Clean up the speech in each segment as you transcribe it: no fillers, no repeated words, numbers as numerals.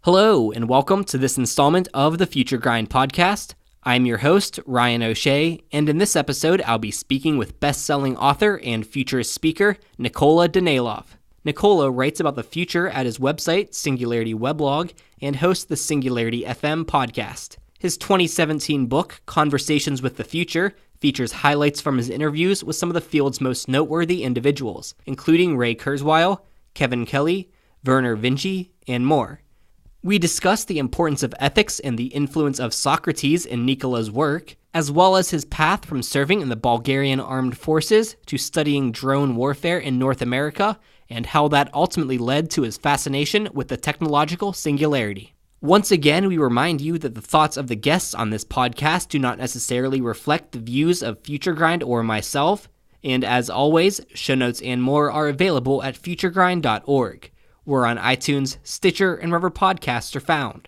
Hello, and welcome to this installment of the Future Grind podcast. I'm your host, Ryan O'Shea, and in this episode, I'll be speaking with best-selling author and futurist speaker, Nikola Danaylov. Nikola writes about the future at his website, Singularity Weblog, and hosts the Singularity FM podcast. His 2017 book, Conversations with the Future, features highlights from his interviews with some of the field's most noteworthy individuals, including Ray Kurzweil, Kevin Kelly, Werner Vinci, and more. We discuss the importance of ethics and the influence of Socrates in Nikola's work, as well as his path from serving in the Bulgarian armed forces to studying drone warfare in North America, and how that ultimately led to his fascination with the technological singularity. Once again, we remind you that the thoughts of the guests on this podcast do not necessarily reflect the views of Future Grind or myself, and as always, show notes and more are available at futuregrind.org. We're on iTunes, Stitcher, and wherever podcasts are found.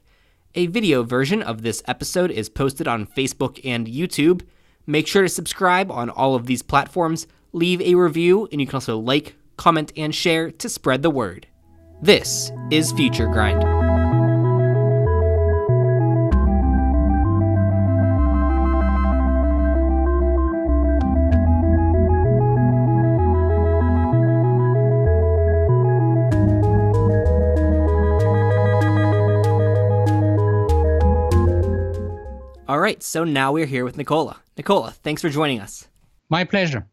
A video version of this episode is posted on Facebook and YouTube. Make sure to subscribe on all of these platforms, leave a review, and you can also like, comment, and share to spread the word. This is Future Grind. All right, so now we're here with Nikola. Nikola, thanks for joining us. My pleasure.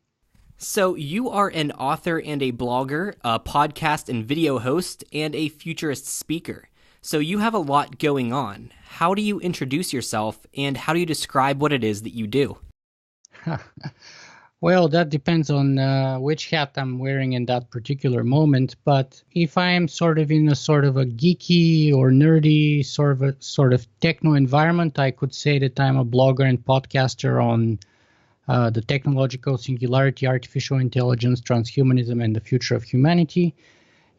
So you are an author and a blogger, a podcast and video host, and a futurist speaker. So you have a lot going on. How do you introduce yourself, and how do you describe what it is that you do? Well, that depends on which hat I'm wearing in that particular moment. But if I'm sort of in a geeky or nerdy sort of techno environment, I could say that I'm a blogger and podcaster on the technological singularity, artificial intelligence, transhumanism, and the future of humanity.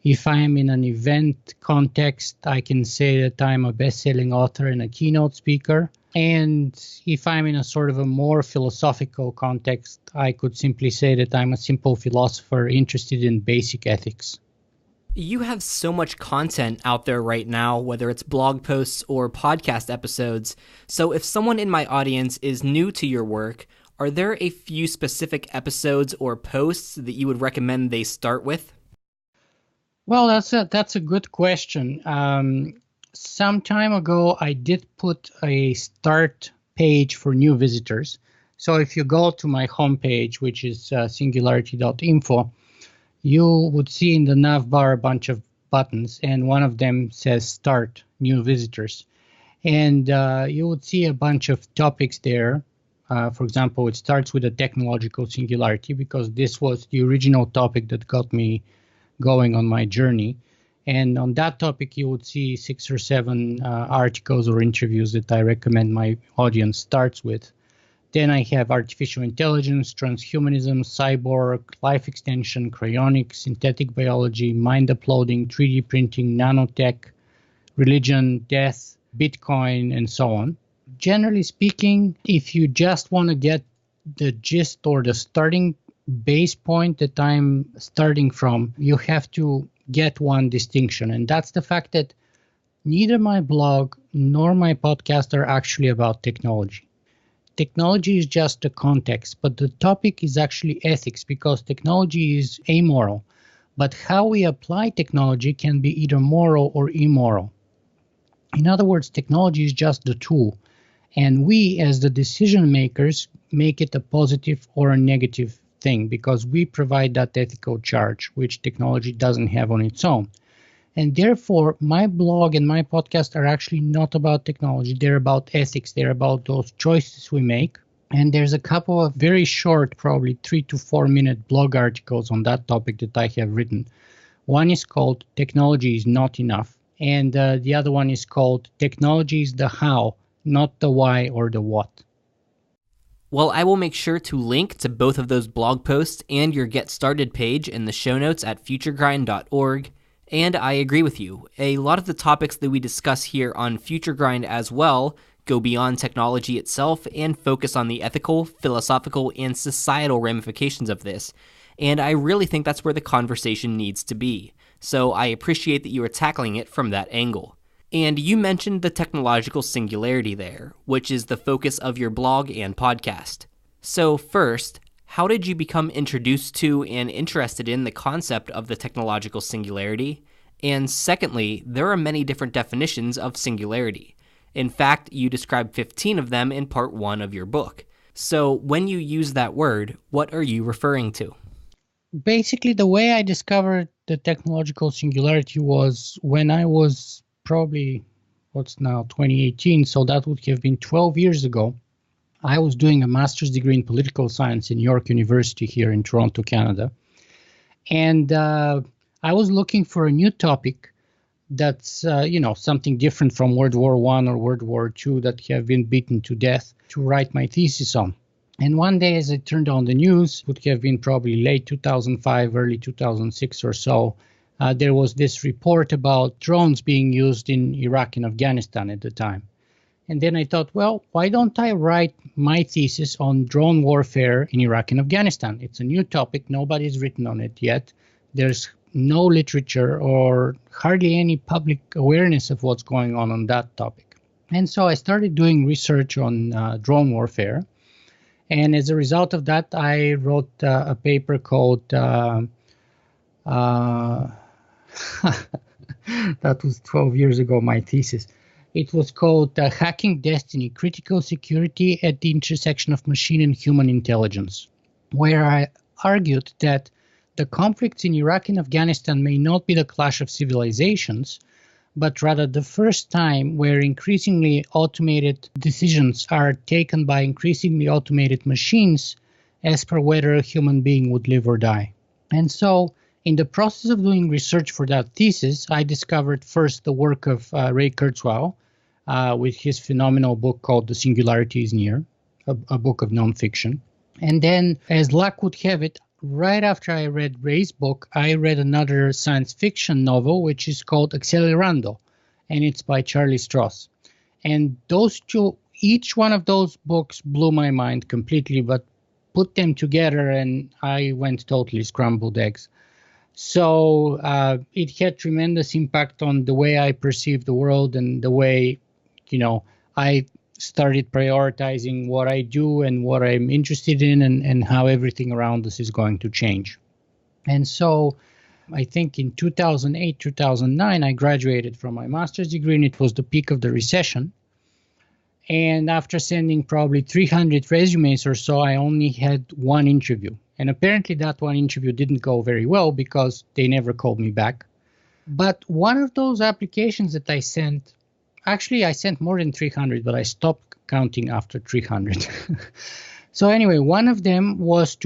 If I'm in an event context, I can say that I'm a best-selling author and a keynote speaker. And if I'm in a sort of a more philosophical context, I could simply say that I'm a simple philosopher interested in basic ethics. You have so much content out there right now, whether it's blog posts or podcast episodes. So if someone in my audience is new to your work, are there a few specific episodes or posts that you would recommend they start with? Well, that's a good question. Some time ago, I did put a start page for new visitors. So if you go to my homepage, which is singularity.info, you would see in the nav bar a bunch of buttons, and one of them says Start New Visitors. And you would see a bunch of topics there. For example, it starts with a technological singularity, because this was the original topic that got me going on my journey. And on that topic, you would see 6 or 7 articles or interviews that I recommend my audience starts with. Then I have artificial intelligence, transhumanism, cyborg, life extension, cryonics, synthetic biology, mind uploading, 3D printing, nanotech, religion, death, Bitcoin, and so on. Generally speaking, if you just want to get the gist or the starting base point that I'm starting from, you have to get one distinction, and that's the fact that neither my blog nor my podcast are actually about technology. Technology is just a context, but the topic is actually ethics, because technology is amoral, but how we apply technology can be either moral or immoral. In other words, technology is just the tool, and we as the decision makers make it a positive or a negative thing, because we provide that ethical charge, which technology doesn't have on its own. And therefore, my blog and my podcast are actually not about technology. They're about ethics. They're about those choices we make. And there's a couple of very short, probably 3 to 4 minute blog articles on that topic that I have written. One is called Technology is Not Enough. And the other one is called Technology is the How, not the Why or the What. Well, I will make sure to link to both of those blog posts and your Get Started page in the show notes at futuregrind.org. And I agree with you. A lot of the topics that we discuss here on Future Grind as well go beyond technology itself and focus on the ethical, philosophical, and societal ramifications of this. And I really think that's where the conversation needs to be. So I appreciate that you are tackling it from that angle. And you mentioned the technological singularity there, which is the focus of your blog and podcast. So first, how did you become introduced to and interested in the concept of the technological singularity? And secondly, there are many different definitions of singularity. In fact, you describe 15 of them in part 1 of your book. So when you use that word, what are you referring to? Basically, the way I discovered the technological singularity was when I was probably, what's now, 2018, so that would have been 12 years ago. I was doing a master's degree in political science in York University here in Toronto, Canada. And I was looking for a new topic that's, something different from World War I or World War II that have been beaten to death to write my thesis on. And one day as I turned on the news, would have been probably late 2005, early 2006 or so, there was this report about drones being used in Iraq and Afghanistan at the time. And then I thought, well, why don't I write my thesis on drone warfare in Iraq and Afghanistan? It's a new topic. Nobody's written on it yet. There's no literature or hardly any public awareness of what's going on that topic. And so I started doing research on drone warfare. And as a result of that, I wrote a paper called, that was 12 years ago, my thesis. It was called Hacking Destiny, Critical Security at the Intersection of Machine and Human Intelligence, where I argued that the conflicts in Iraq and Afghanistan may not be the clash of civilizations, but rather the first time where increasingly automated decisions are taken by increasingly automated machines as per whether a human being would live or die. And so in the process of doing research for that thesis, I discovered first the work of Ray Kurzweil with his phenomenal book called The Singularity is Near, a book of nonfiction. And then, as luck would have it, right after I read Ray's book, I read another science fiction novel, which is called Accelerando, and it's by Charlie Strauss. And those two, each one of those books blew my mind completely, but put them together and I went totally scrambled eggs. So it had tremendous impact on the way I perceive the world and the way, I started prioritizing what I do and what I'm interested in and how everything around us is going to change. And so I think in 2008, 2009, I graduated from my master's degree, and it was the peak of the recession. And after sending probably 300 resumes or so, I only had one interview. And apparently that one interview didn't go very well because they never called me back. But one of those applications that I sent, actually I sent more than 300, but I stopped counting after 300. So anyway, one of them was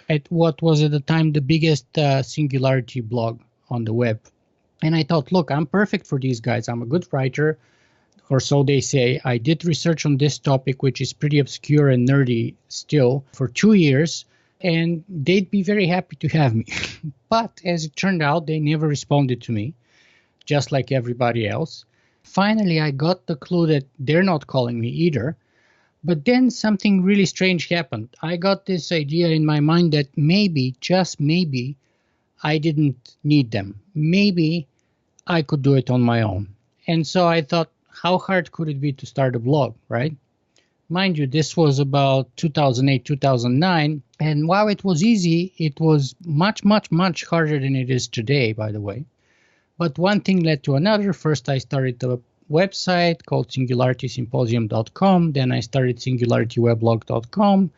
at what was at the time the biggest Singularity blog on the web. And I thought, look, I'm perfect for these guys. I'm a good writer, or so they say. I did research on this topic, which is pretty obscure and nerdy still, for 2 years, and they'd be very happy to have me. But as it turned out, they never responded to me, just like everybody else. Finally, I got the clue that they're not calling me either. But then something really strange happened. I got this idea in my mind that maybe, just maybe, I didn't need them. Maybe I could do it on my own. And so I thought, how hard could it be to start a blog, right? Mind you, this was about 2008, 2009. And while it was easy, it was much, much, much harder than it is today, by the way. But one thing led to another. First, I started a website called SingularitySymposium.com. Then I started SingularityWeblog.com.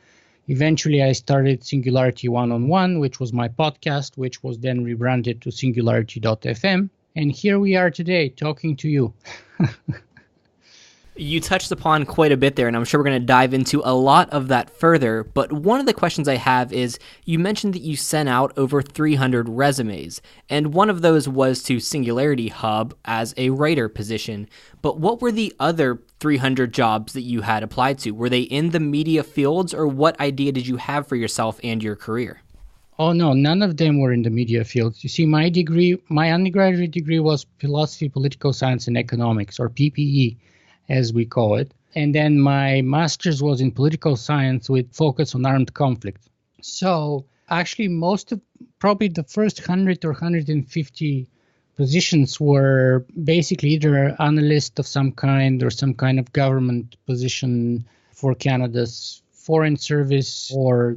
Eventually, I started Singularity One-on-One, which was my podcast, which was then rebranded to Singularity.fm. And here we are today talking to you. You touched upon quite a bit there, and I'm sure we're going to dive into a lot of that further. But one of the questions I have is, you mentioned that you sent out over 300 resumes, and one of those was to Singularity Hub as a writer position. But what were the other 300 jobs that you had applied to? Were they in the media fields, or what idea did you have for yourself and your career? Oh, no, none of them were in the media fields. You see, my undergraduate degree was Philosophy, Political Science, and Economics, or PPE, as we call it. And then my master's was in political science with focus on armed conflict. So actually probably the first 100 or 150 positions were basically either analyst of some kind or some kind of government position for Canada's foreign service or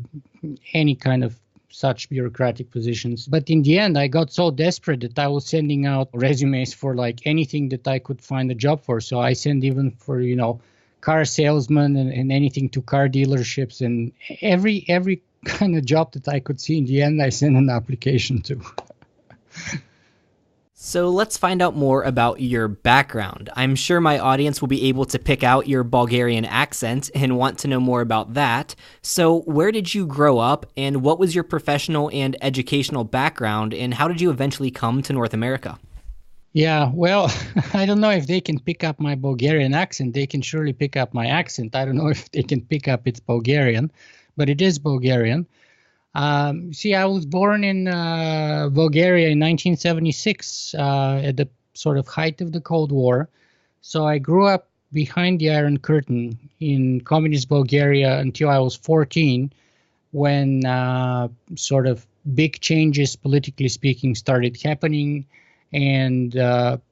any kind of such bureaucratic positions. But in the end, I got so desperate that I was sending out resumes for like anything that I could find a job for. So I sent even for, car salesman and anything to car dealerships, and every kind of job that I could see. In the end, I sent an application to. So let's find out more about your background. I'm sure my audience will be able to pick out your Bulgarian accent and want to know more about that. So where did you grow up, and what was your professional and educational background, and how did you eventually come to North America? Yeah, well, I don't know if they can pick up my Bulgarian accent. They can surely pick up my accent. I don't know if they can pick up it's Bulgarian, but it is Bulgarian. I was born in Bulgaria in 1976 at the sort of height of the Cold War. So I grew up behind the Iron Curtain in communist Bulgaria until I was 14, when sort of big changes, politically speaking, started happening, and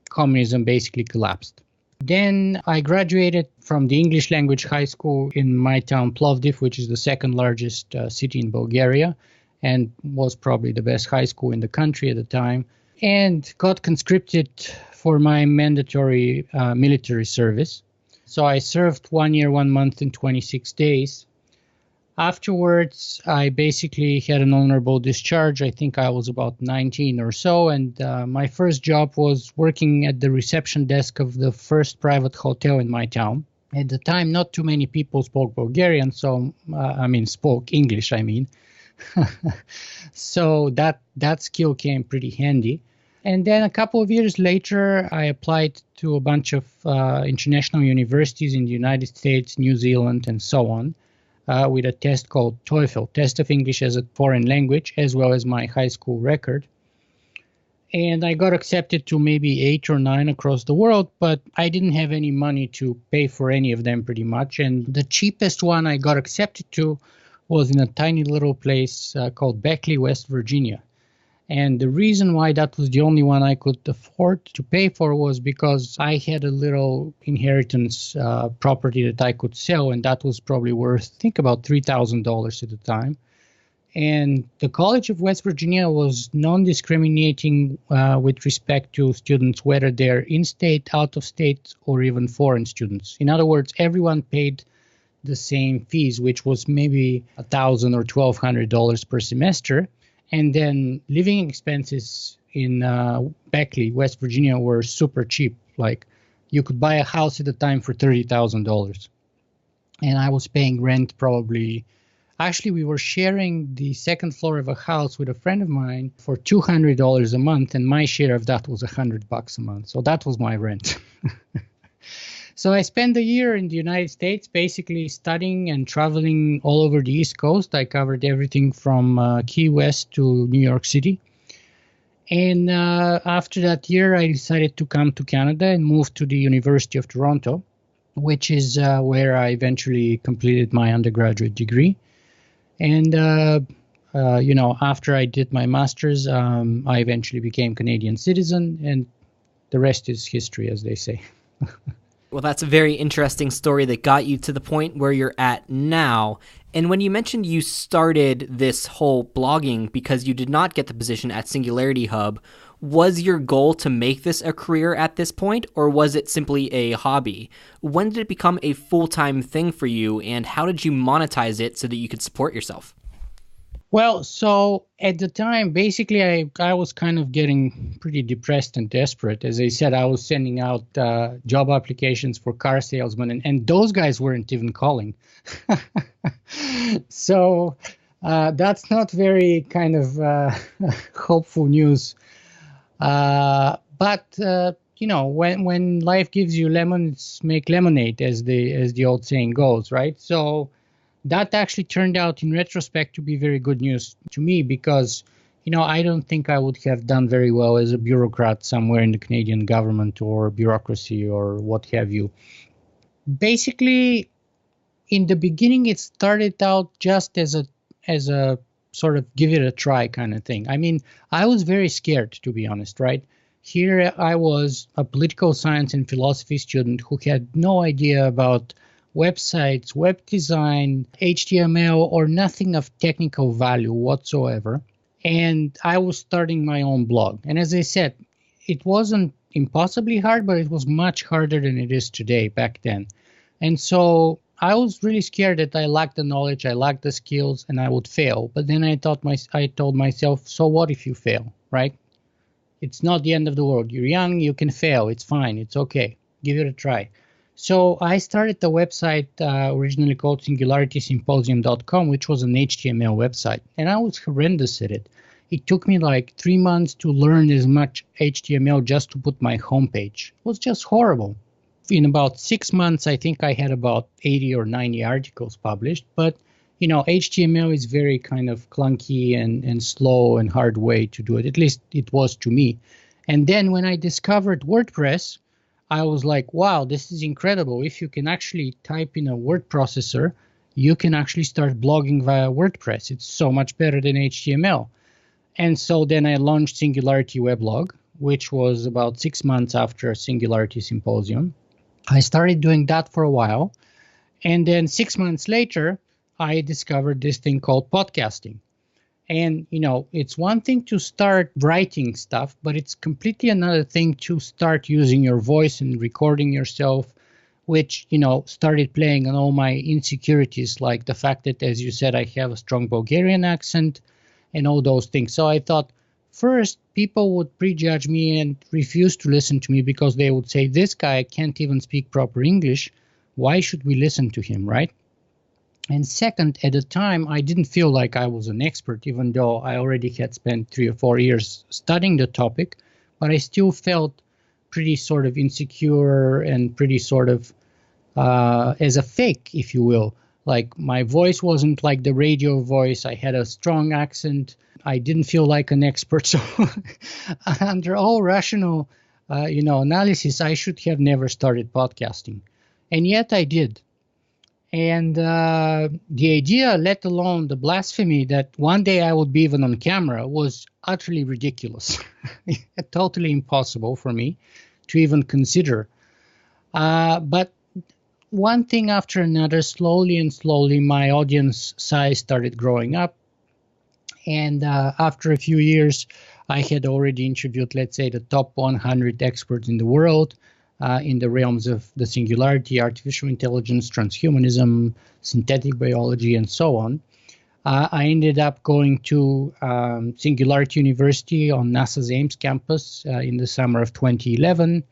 communism basically collapsed. Then I graduated from the English language high school in my town, Plovdiv, which is the second largest city in Bulgaria, and was probably the best high school in the country at the time, and got conscripted for my mandatory military service. So I served 1 year, 1 month, and 26 days. Afterwards, I basically had an honorable discharge. I think I was about 19 or so, and my first job was working at the reception desk of the first private hotel in my town. At the time, not too many people spoke Bulgarian, spoke English, So that skill came pretty handy. And then a couple of years later, I applied to a bunch of international universities in the United States, New Zealand, and so on. With a test called TOEFL, Test of English as a Foreign Language, as well as my high school record. And I got accepted to maybe 8 or 9 across the world, but I didn't have any money to pay for any of them pretty much. And the cheapest one I got accepted to was in a tiny little place called Beckley, West Virginia. And the reason why that was the only one I could afford to pay for was because I had a little inheritance property that I could sell, and that was probably worth, I think, about $3,000 at the time. And the College of West Virginia was non-discriminating with respect to students, whether they're in-state, out-of-state, or even foreign students. In other words, everyone paid the same fees, which was maybe $1,000 or $1,200 per semester. And then living expenses in Beckley, West Virginia, were super cheap. Like, you could buy a house at the time for $30,000. And I was paying rent probably. Actually, we were sharing the second floor of a house with a friend of mine for $200 a month, and my share of that was $100 a month. So that was my rent. So I spent a year in the United States basically studying and traveling all over the East Coast. I covered everything from Key West to New York City. And after that year, I decided to come to Canada and move to the University of Toronto, which is where I eventually completed my undergraduate degree. And, after I did my master's, I eventually became Canadian citizen, and the rest is history, as they say. Well, that's a very interesting story that got you to the point where you're at now. And when you mentioned you started this whole blogging because you did not get the position at Singularity Hub, was your goal to make this a career at this point, or was it simply a hobby? When did it become a full-time thing for you, and how did you monetize it so that you could support yourself? Well, so at the time, basically, I was kind of getting pretty depressed and desperate. As I said, I was sending out job applications for car salesmen, and those guys weren't even calling. So that's not very kind of hopeful news. But when life gives you lemons, make lemonade, as the old saying goes, right? So that actually turned out in retrospect to be very good news to me because, I don't think I would have done very well as a bureaucrat somewhere in the Canadian government or bureaucracy or what have you. Basically, in the beginning, it started out just as a sort of give it a try kind of thing. I mean, I was very scared, to be honest, right? Here I was, a political science and philosophy student who had no idea about websites, web design, HTML, or nothing of technical value whatsoever. And I was starting my own blog. And as I said, it wasn't impossibly hard, but it was much harder than it is today back then. And so I was really scared that I lacked the knowledge, I lacked the skills, and I would fail. But then I told myself, so what if you fail, right? It's not the end of the world. You're young, you can fail. It's fine. It's okay. Give it a try. So I started the website originally called SingularitySymposium.com, which was an HTML website. And I was horrendous at it. It took me like 3 months to learn as much HTML just to put my homepage. It was just horrible. In about 6 months, I think I had about 80 or 90 articles published. But, HTML is very kind of clunky and slow and hard way to do it. At least it was to me. And then when I discovered WordPress, I was like, wow, this is incredible. If you can actually type in a word processor, you can actually start blogging via WordPress. It's so much better than HTML. And so then I launched Singularity Weblog, which was about 6 months after Singularity Symposium. I started doing that for a while. And then 6 months later, I discovered this thing called podcasting. And, it's one thing to start writing stuff, but it's completely another thing to start using your voice and recording yourself, which, started playing on all my insecurities, like the fact that, as you said, I have a strong Bulgarian accent and all those things. So I thought, first, people would prejudge me and refuse to listen to me because they would say, this guy can't even speak proper English. Why should we listen to him, right? And second, at the time, I didn't feel like I was an expert, even though I already had spent 3 or 4 years studying the topic, but I still felt pretty sort of insecure and pretty sort of as a fake, if you will. Like my voice wasn't like the radio voice. I had a strong accent. I didn't feel like an expert. So under all rational, analysis, I should have never started podcasting. And yet I did. And the idea, let alone the blasphemy that one day I would be even on camera, was utterly ridiculous. Totally impossible for me to even consider. But one thing after another, slowly and slowly, my audience size started growing up. And after a few years, I had already interviewed, let's say, the top 100 experts in the world. In the realms of the singularity, artificial intelligence, transhumanism, synthetic biology, and so on. I ended up going to Singularity University on NASA's Ames campus in the summer of 2011.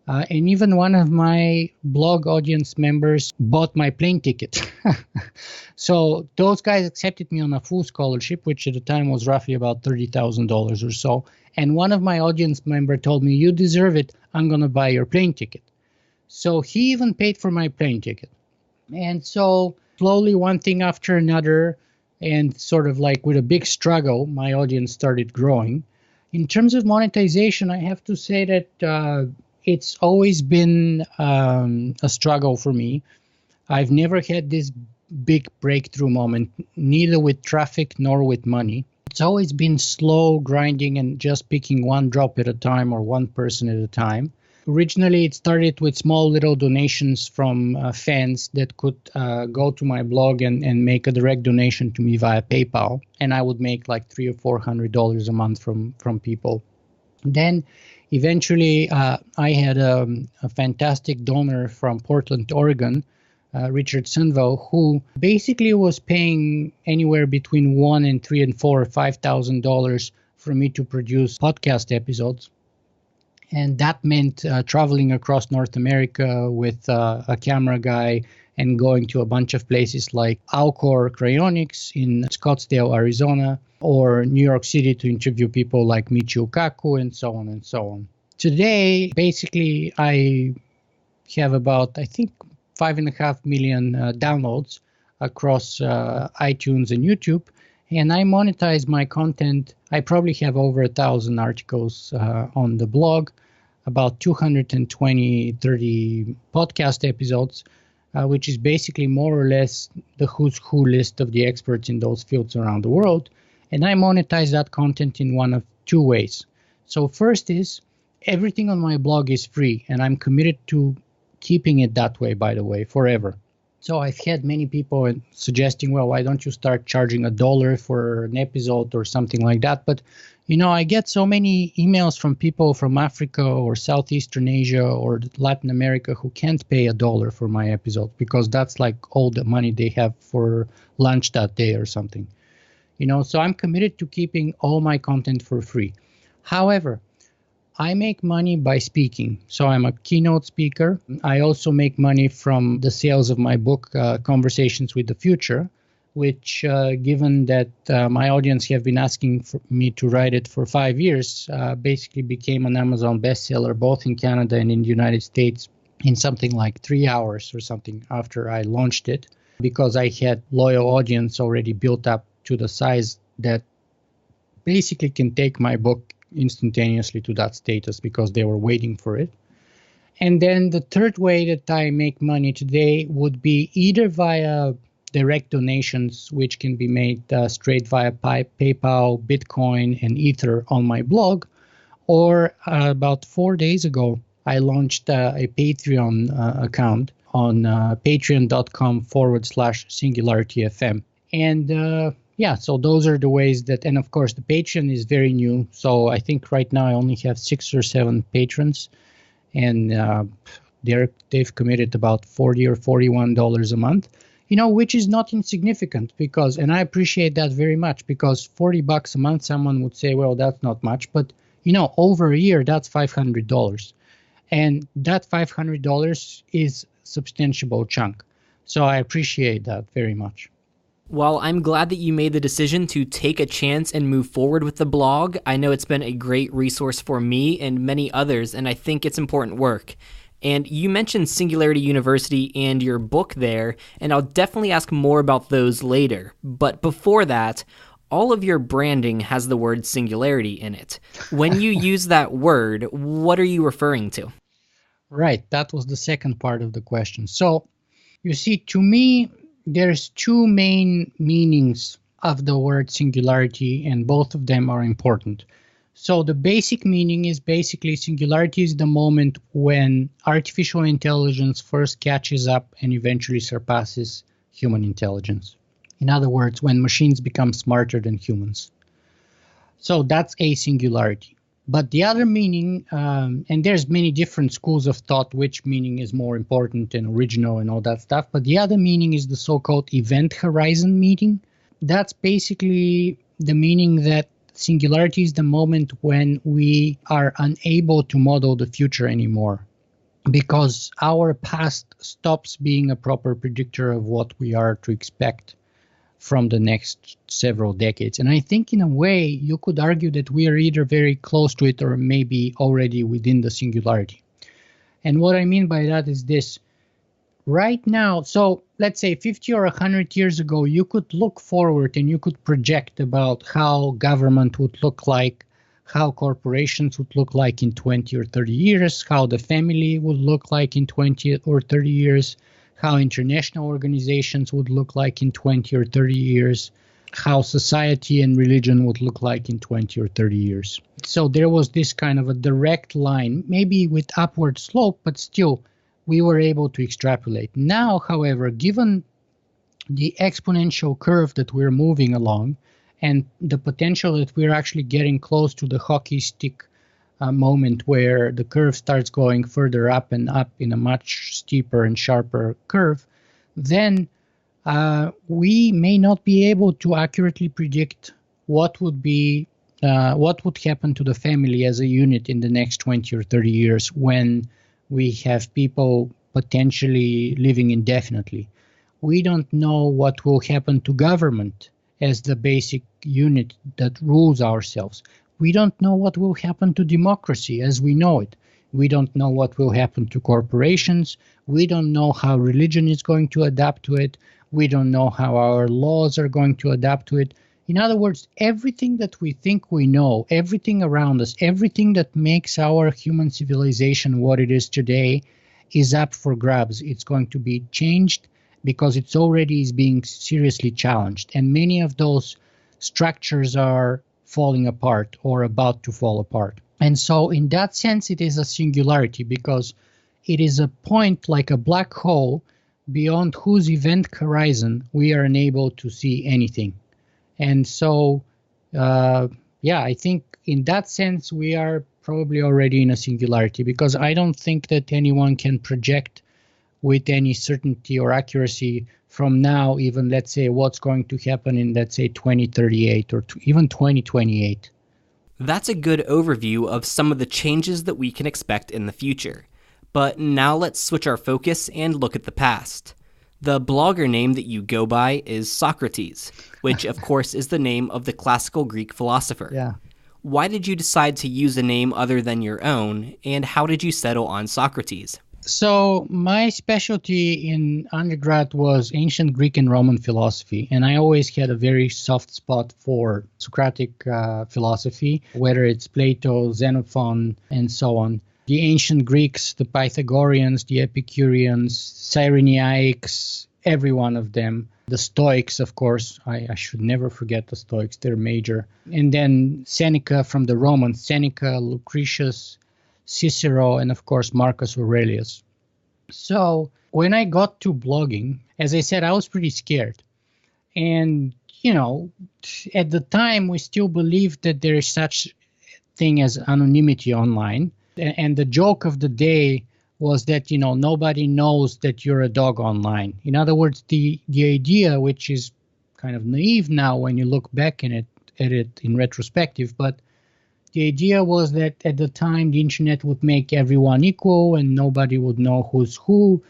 And even one of my blog audience members bought my plane ticket. So those guys accepted me on a full scholarship, which at the time was roughly about $30,000 or so. And one of my audience members told me, you deserve it. I'm going to buy your plane ticket. So he even paid for my plane ticket. And so slowly, one thing after another, and sort of like with a big struggle, my audience started growing. In terms of monetization, I have to say that it's always been a struggle for me. I've never had this big breakthrough moment, neither with traffic nor with money. It's always been slow grinding and just picking one drop at a time or one person at a time. Originally, it started with small little donations from fans that could go to my blog and make a direct donation to me via PayPal. And I would make like $300 or $400 a month from people. Then eventually, I had a fantastic donor from Portland, Oregon, Richard Sunville, who basically was paying anywhere between $1,000 and $3,000 and $4,000 or $5,000 for me to produce podcast episodes. And that meant traveling across North America with a camera guy and going to a bunch of places like Alcor Cryonics in Scottsdale, Arizona, or New York City to interview people like Michio Kaku and so on and so on. Today, basically, I have about, I think, 5.5 million downloads across iTunes and YouTube. And I monetize my content. I probably have over 1,000 articles on the blog, about 220, 30 podcast episodes, which is basically more or less the who's who list of the experts in those fields around the world. And I monetize that content in one of two ways. So first is everything on my blog is free, and I'm committed to keeping it that way, by the way, forever. So I've had many people suggesting, well, why don't you start charging $1 for an episode or something like that? But, I get so many emails from people from Africa or Southeastern Asia or Latin America who can't pay $1 for my episode because that's like all the money they have for lunch that day or something. So I'm committed to keeping all my content for free. However, I make money by speaking. So I'm a keynote speaker. I also make money from the sales of my book, Conversations with the Future, which, given that my audience have been asking for me to write it for 5 years, basically became an Amazon bestseller, both in Canada and in the United States, in something like 3 hours or something after I launched it, because I had loyal audience already built up to the size that basically can take my book instantaneously to that status because they were waiting for it. And then the third way that I make money today would be either via direct donations, which can be made straight via PayPal, Bitcoin, and Ether on my blog, or about 4 days ago, I launched a Patreon account on patreon.com/SingularityFM. And so those are the ways that, and of course the Patreon is very new. So I think right now I only have 6 or 7 patrons, and they've committed about $40 or $41 a month, which is not insignificant and I appreciate that very much, because $40 a month, someone would say, well, that's not much, but over a year, that's $500. And that $500 is a substantial chunk. So I appreciate that very much. Well, I'm glad that you made the decision to take a chance and move forward with the blog. I know it's been a great resource for me and many others, and I think it's important work. And you mentioned Singularity University and your book there, and I'll definitely ask more about those later. But before that, all of your branding has the word singularity in it. When you use that word, what are you referring to? Right, that was the second part of the question. So, you see, to me, there's 2 main meanings of the word singularity, and both of them are important. So the basic meaning is basically singularity is the moment when artificial intelligence first catches up and eventually surpasses human intelligence. In other words, when machines become smarter than humans. So that's a singularity. But the other meaning, and there's many different schools of thought which meaning is more important and original and all that stuff, but the other meaning is the so-called event horizon meaning. That's basically the meaning that singularity is the moment when we are unable to model the future anymore, because our past stops being a proper predictor of what we are to expect from the next several decades. And I think in a way you could argue that we are either very close to it or maybe already within the singularity. And what I mean by that is this. Right now, so let's say 50 or 100 years ago, you could look forward and you could project about how government would look like, how corporations would look like in 20 or 30 years, how the family would look like in 20 or 30 years, how international organizations would look like in 20 or 30 years, how society and religion would look like in 20 or 30 years. So there was this kind of a direct line, maybe with upward slope, but still we were able to extrapolate. Now, however, given the exponential curve that we're moving along and the potential that we're actually getting close to the hockey stick moment where the curve starts going further up and up in a much steeper and sharper curve, then we may not be able to accurately predict what would happen to the family as a unit in the next 20 or 30 years when we have people potentially living indefinitely. We don't know what will happen to government as the basic unit that rules ourselves. We don't know what will happen to democracy as we know it. We don't know what will happen to corporations. We don't know how religion is going to adapt to it. We don't know how our laws are going to adapt to it. In other words, everything that we think we know, everything around us, everything that makes our human civilization what it is today is up for grabs. It's going to be changed because it's already is being seriously challenged. And many of those structures are falling apart or about to fall apart. And so in that sense, it is a singularity because it is a point like a black hole beyond whose event horizon we are unable to see anything. And so, yeah, I think in that sense, we are probably already in a singularity because I don't think that anyone can project with any certainty or accuracy from now, even let's say what's going to happen in, let's say, 2038 or even 2028. That's a good overview of some of the changes that we can expect in the future. But now let's switch our focus and look at the past. The blogger name that you go by is Socrates, which of course is the name of the classical Greek philosopher. Yeah. Why did you decide to use a name other than your own, and how did you settle on Socrates? So my specialty in undergrad was ancient Greek and Roman philosophy, and I always had a very soft spot for Socratic philosophy, whether it's Plato, Xenophon, and so on. The ancient Greeks, the Pythagoreans, the Epicureans, Cyrenaics, every one of them. The Stoics, of course, I should never forget the Stoics, they're major. And then Seneca from the Romans, Seneca, Lucretius, Cicero, and of course Marcus Aurelius. So when I got to blogging, as I said, I was pretty scared. And, at the time we still believed that there is such thing as anonymity online. And the joke of the day was that, nobody knows that you're a dog online. In other words, the idea, which is kind of naive now when you look back at it in retrospective, but the idea was that at the time the internet would make everyone equal and nobody would know who's who,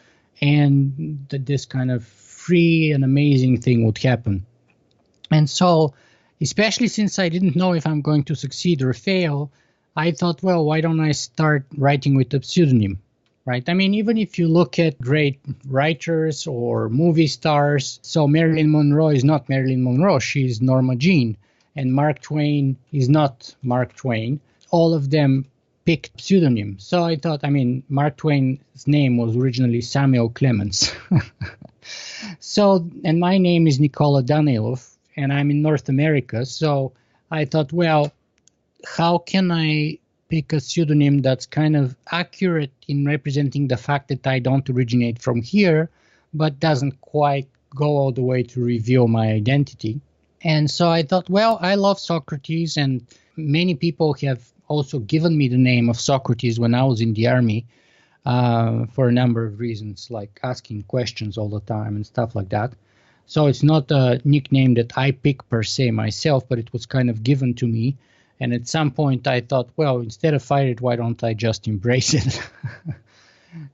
and that this kind of free and amazing thing would happen. And so, especially since I didn't know if I'm going to succeed or fail, I thought, well, why don't I start writing with a pseudonym, right? I mean, even if you look at great writers or movie stars, so Marilyn Monroe is not Marilyn Monroe, she's Norma Jean. And Mark Twain is not Mark Twain. All of them picked pseudonyms. So I thought, Mark Twain's name was originally Samuel Clemens. And my name is Nikola Danaylov, and I'm in North America. So I thought, well, how can I pick a pseudonym that's kind of accurate in representing the fact that I don't originate from here, but doesn't quite go all the way to reveal my identity? And so I thought, well, I love Socrates, and many people have also given me the name of Socrates when I was in the army for a number of reasons, like asking questions all the time and stuff like that. So it's not a nickname that I pick per se myself, but it was kind of given to me. And at some point I thought, well, instead of fight it, why don't I just embrace it?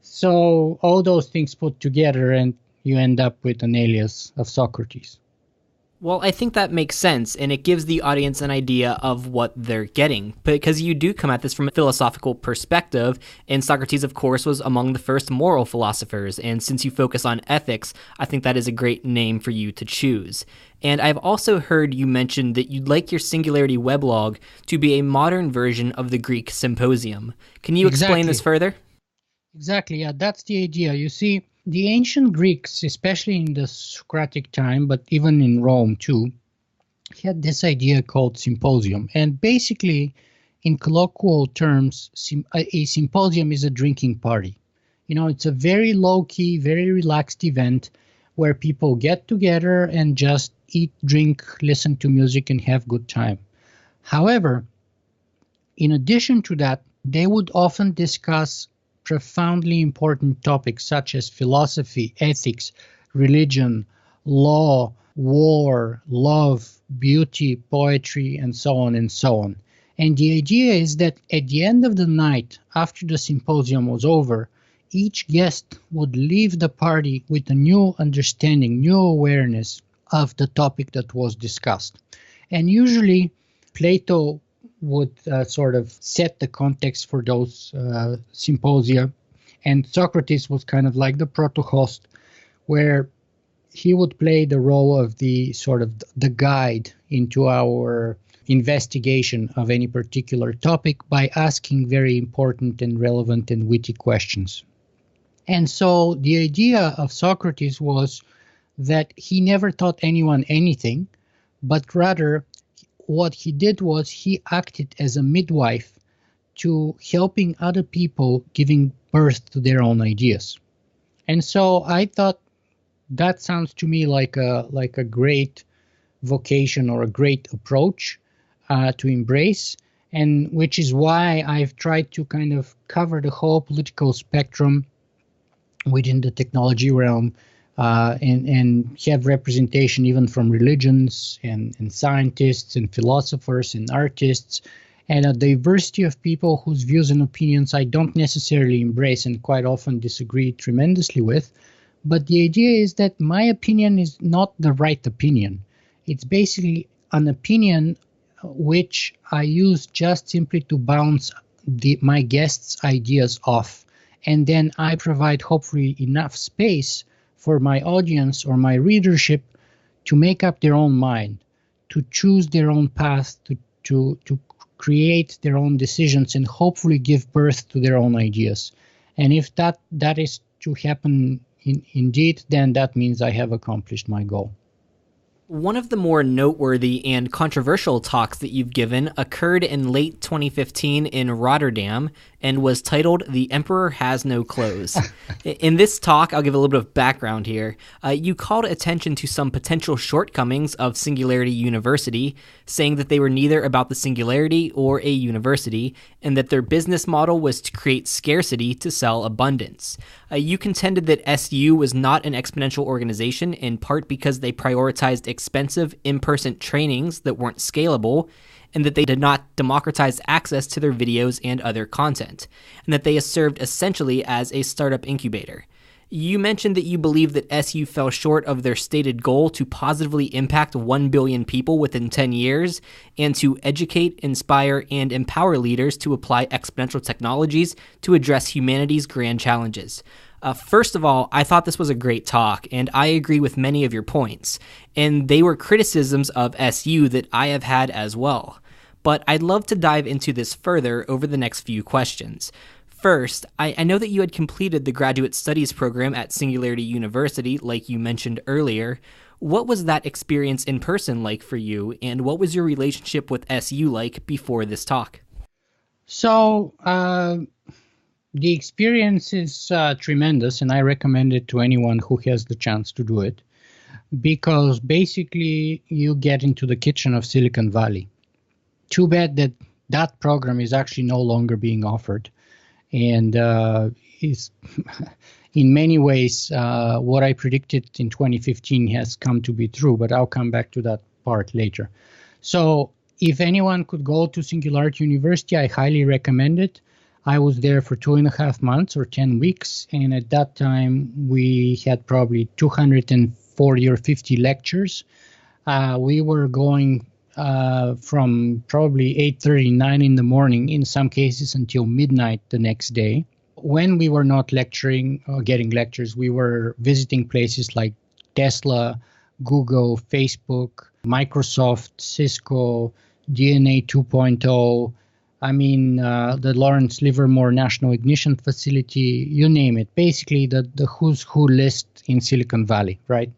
So all those things put together, and you end up with an alias of Socrates. Well, I think that makes sense, and it gives the audience an idea of what they're getting, because you do come at this from a philosophical perspective, and Socrates, of course, was among the first moral philosophers, and since you focus on ethics, I think that is a great name for you to choose. And I've also heard you mention that you'd like your Singularity Weblog to be a modern version of the Greek Symposium. Can you explain this further? Exactly, yeah, that's the idea. You see, the ancient Greeks, especially in the Socratic time, but even in Rome too, had this idea called symposium. And basically, in colloquial terms, a symposium is a drinking party. It's a very low-key, very relaxed event where people get together and just eat, drink, listen to music, and have good time. However, in addition to that, they would often discuss profoundly important topics such as philosophy, ethics, religion, law, war, love, beauty, poetry, and so on and so on. And the idea is that at the end of the night, after the symposium was over, each guest would leave the party with a new understanding, new awareness of the topic that was discussed. And usually Plato would sort of set the context for those symposia. And Socrates was kind of like the proto-host, where he would play the role of the sort of the guide into our investigation of any particular topic by asking very important and relevant and witty questions. And so the idea of Socrates was that he never taught anyone anything, but rather what he did was he acted as a midwife to helping other people giving birth to their own ideas. And so I thought that sounds to me like a great vocation or a great approach to embrace, and which is why I've tried to kind of cover the whole political spectrum within the technology realm, and have representation even from religions and scientists and philosophers and artists, and a diversity of people whose views and opinions I don't necessarily embrace and quite often disagree tremendously with. But the idea is that my opinion is not the right opinion. It's basically an opinion which I use just simply to bounce my guests' ideas off. And then I provide hopefully enough space for my audience or my readership to make up their own mind, to choose their own path, to create their own decisions, and hopefully give birth to their own ideas. And if that is to happen indeed, then that means I have accomplished my goal. One of the more noteworthy and controversial talks that you've given occurred in late 2015 in Rotterdam and was titled "The Emperor Has No Clothes." In this talk, I'll give a little bit of background here. You called attention to some potential shortcomings of Singularity University, saying that they were neither about the singularity or a university, and that their business model was to create scarcity to sell abundance. You contended that SU was not an exponential organization, in part because they prioritized expensive in-person trainings that weren't scalable, and that they did not democratize access to their videos and other content, and that they served essentially as a startup incubator. You mentioned that you believe that SU fell short of their stated goal to positively impact 1 billion people within 10 years, and to educate, inspire, and empower leaders to apply exponential technologies to address humanity's grand challenges. First of all, I thought this was a great talk, and I agree with many of your points, and they were criticisms of SU that I have had as well. But I'd love to dive into this further over the next few questions. First, I know that you had completed the graduate studies program at Singularity University, like you mentioned earlier. What was that experience in person like for you, and what was your relationship with SU like before this talk? So, the experience is tremendous, and I recommend it to anyone who has the chance to do it, because basically you get into the kitchen of Silicon Valley. Too bad that that program is actually no longer being offered, and is in many ways what I predicted in 2015 has come to be true, but I'll come back to that part later. So if anyone could go to Singularity University, I highly recommend it. I was there for 2.5 months or 10 weeks, and at that time we had probably 240 or 50 lectures. We were going from probably 8:30, 9 in the morning, in some cases until midnight the next day. When we were not lecturing or getting lectures, we were visiting places like Tesla, Google, Facebook, Microsoft, Cisco, DNA 2.0, the Lawrence Livermore National Ignition Facility, you name it. Basically, the who's who list in Silicon Valley, right?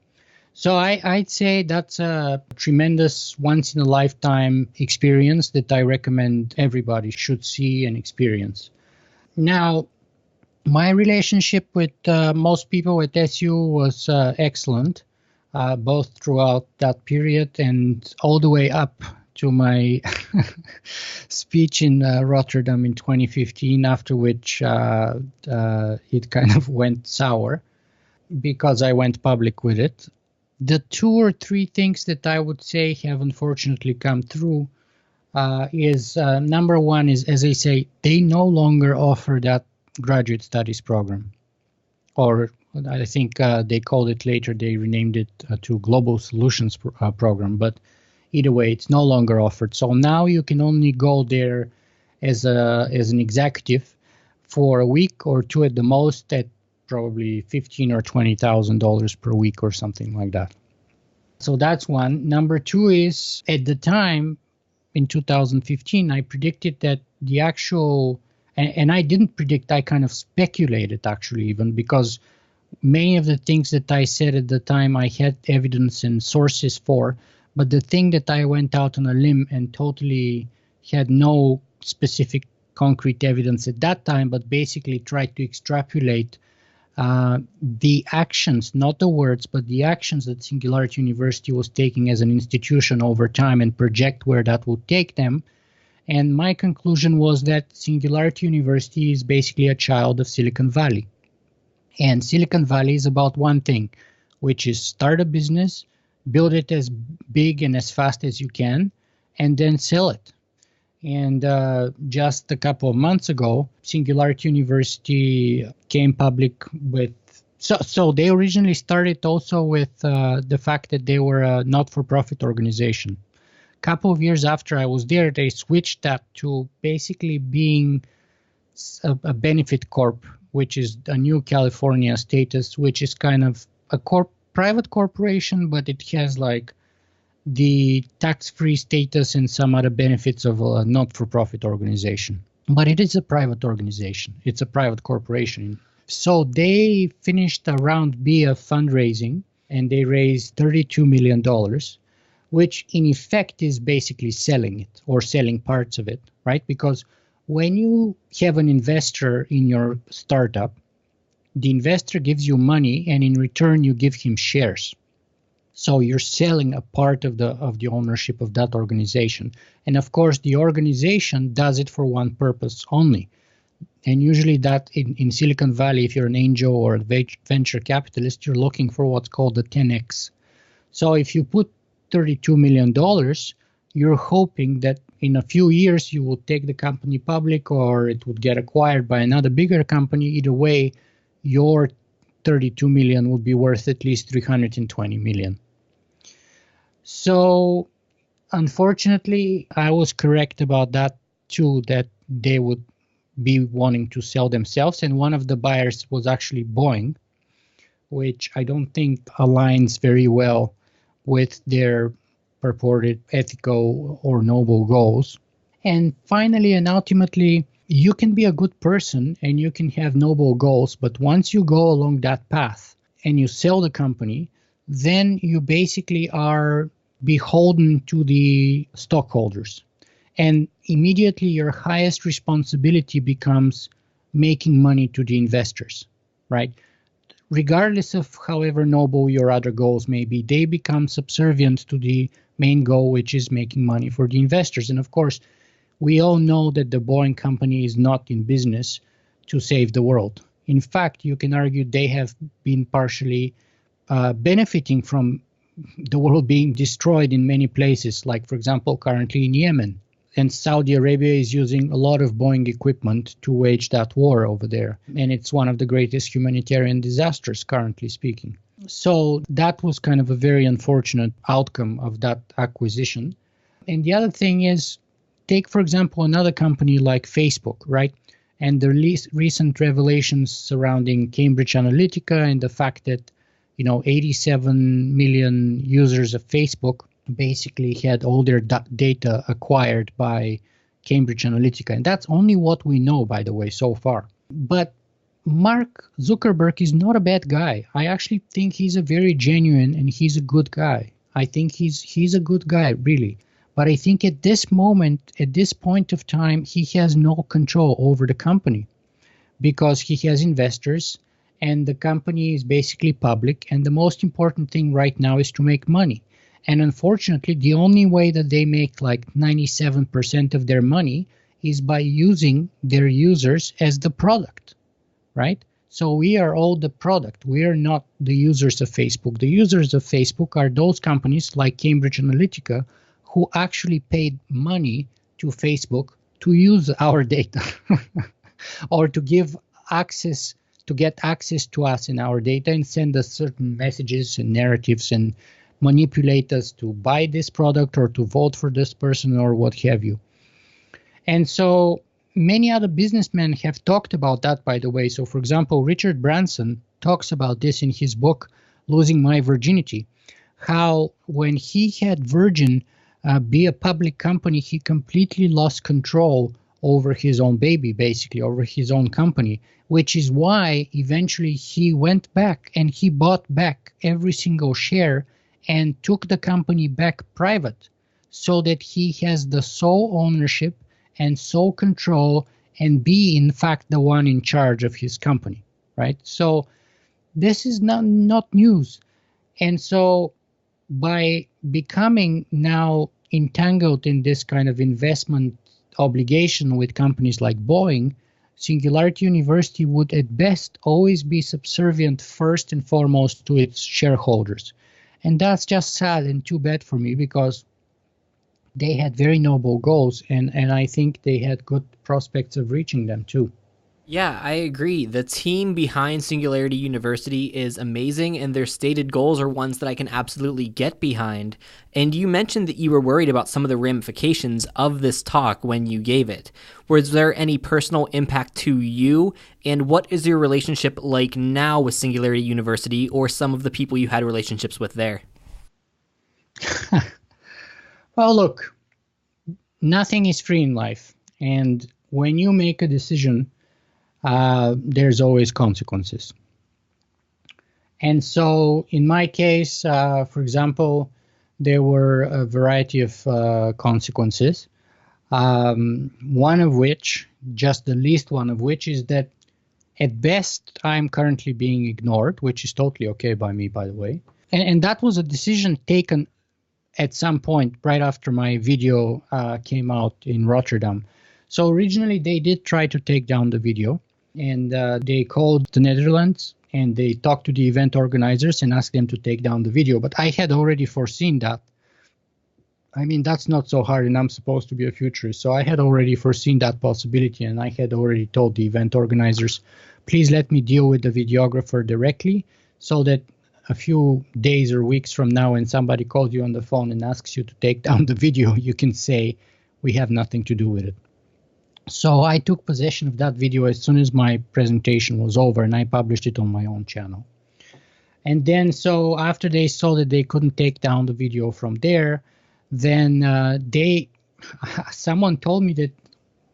So I'd say that's a tremendous once-in-a-lifetime experience that I recommend everybody should see and experience. Now, my relationship with most people at SU was excellent, both throughout that period and all the way up to my speech in Rotterdam in 2015, after which it kind of went sour because I went public with it. The 2 or 3 things that I would say have unfortunately come through is number one is, as I say, they no longer offer that graduate studies program, or I think they called it later, they renamed it to Global Solutions program, but either way, it's no longer offered. So now you can only go there as an executive for a week or 2 at the most, at probably $15,000 or $20,000 per week or something like that. So that's one. Number 2 is, at the time in 2015, I predicted that the actual, and I didn't predict, I kind of speculated actually, even because many of the things that I said at the time I had evidence and sources for, but the thing that I went out on a limb and totally had no specific concrete evidence at that time, but basically tried to extrapolate the actions, not the words, but the actions that Singularity University was taking as an institution over time and project where that would take them. And my conclusion was that Singularity University is basically a child of Silicon Valley. And Silicon Valley is about one thing, which is start a business, build it as big and as fast as you can, and then sell it. And just a couple of months ago, Singularity University came public with... So they originally started also with the fact that they were a not-for-profit organization. A couple of years after I was there, they switched that to basically being a benefit corp, which is a new California status, which is kind of a private corporation, but it has like the tax-free status and some other benefits of a not-for-profit organization. But it is a private organization. It's a private corporation. So they finished a round B of fundraising, and they raised $32 million, which in effect is basically selling it or selling parts of it, right? Because when you have an investor in your startup, the investor gives you money, and in return you give him shares. So you're selling a part of the ownership of that organization. And of course, the organization does it for one purpose only. And usually that in Silicon Valley, if you're an angel or a venture capitalist, you're looking for what's called the 10x. So if you put $32 million, you're hoping that in a few years you will take the company public or it would get acquired by another bigger company. Either way, your 32 million would be worth at least 320 million. So unfortunately, I was correct about that too, that they would be wanting to sell themselves. And one of the buyers was actually Boeing, which I don't think aligns very well with their purported ethical or noble goals. And finally and ultimately, you can be a good person and you can have noble goals, but once you go along that path and you sell the company, then you basically are beholden to the stockholders. And immediately your highest responsibility becomes making money to the investors, right? Regardless of however noble your other goals may be, they become subservient to the main goal, which is making money for the investors. And of course, we all know that the Boeing company is not in business to save the world. In fact, you can argue they have been partially benefiting from the world being destroyed in many places, like, for example, currently in Yemen. And Saudi Arabia is using a lot of Boeing equipment to wage that war over there. And it's one of the greatest humanitarian disasters, currently speaking. So that was kind of a very unfortunate outcome of that acquisition. And the other thing is, take, for example, another company like Facebook, right? And the recent revelations surrounding Cambridge Analytica and the fact that 87 million users of Facebook basically had all their data acquired by Cambridge Analytica. And that's only what we know, by the way, so far. But Mark Zuckerberg is not a bad guy. I actually think he's a very genuine and he's a good guy. I think he's a good guy, really. But I think at this moment, at this point of time, he has no control over the company because he has investors and the company is basically public. And the most important thing right now is to make money. And unfortunately, the only way that they make like 97% of their money is by using their users as the product, right? So we are all the product. We are not the users of Facebook. The users of Facebook are those companies like Cambridge Analytica who actually paid money to Facebook to use our data or to give access, to get access to us in our data and send us certain messages and narratives and manipulate us to buy this product or to vote for this person or what have you. And so many other businessmen have talked about that, by the way. So, for example, Richard Branson talks about this in his book, Losing My Virginity, how when he had Virgin be a public company, he completely lost control over his own baby, basically, over his own company, which is why eventually he went back and he bought back every single share and took the company back private so that he has the sole ownership and sole control and be, in fact, the one in charge of his company, right? So this is not news. And so by becoming now entangled in this kind of investment obligation with companies like Boeing, Singularity University would at best always be subservient first and foremost to its shareholders. And that's just sad and too bad for me, because they had very noble goals, and I think they had good prospects of reaching them too. Yeah, I agree. The team behind Singularity University is amazing, and their stated goals are ones that I can absolutely get behind. And you mentioned that you were worried about some of the ramifications of this talk when you gave it. Was there any personal impact to you? And what is your relationship like now with Singularity University, or some of the people you had relationships with there? Well, look, nothing is free in life. And when you make a decision, there's always consequences. And so in my case, for example, there were a variety of consequences. One of which, just the least one of which, is that at best I'm currently being ignored, which is totally okay by me, by the way. And that was a decision taken at some point right after my video came out in Rotterdam. So originally they did try to take down the video. And they called the Netherlands and they talked to the event organizers and asked them to take down the video. But I had already foreseen that. I mean, that's not so hard, and I'm supposed to be a futurist. So I had already foreseen that possibility, and I had already told the event organizers, please let me deal with the videographer directly, so that a few days or weeks from now, when somebody calls you on the phone and asks you to take down the video, you can say, we have nothing to do with it. So I took possession of that video as soon as my presentation was over, and I published it on my own channel. And then, so after they saw that they couldn't take down the video from there, then someone told me that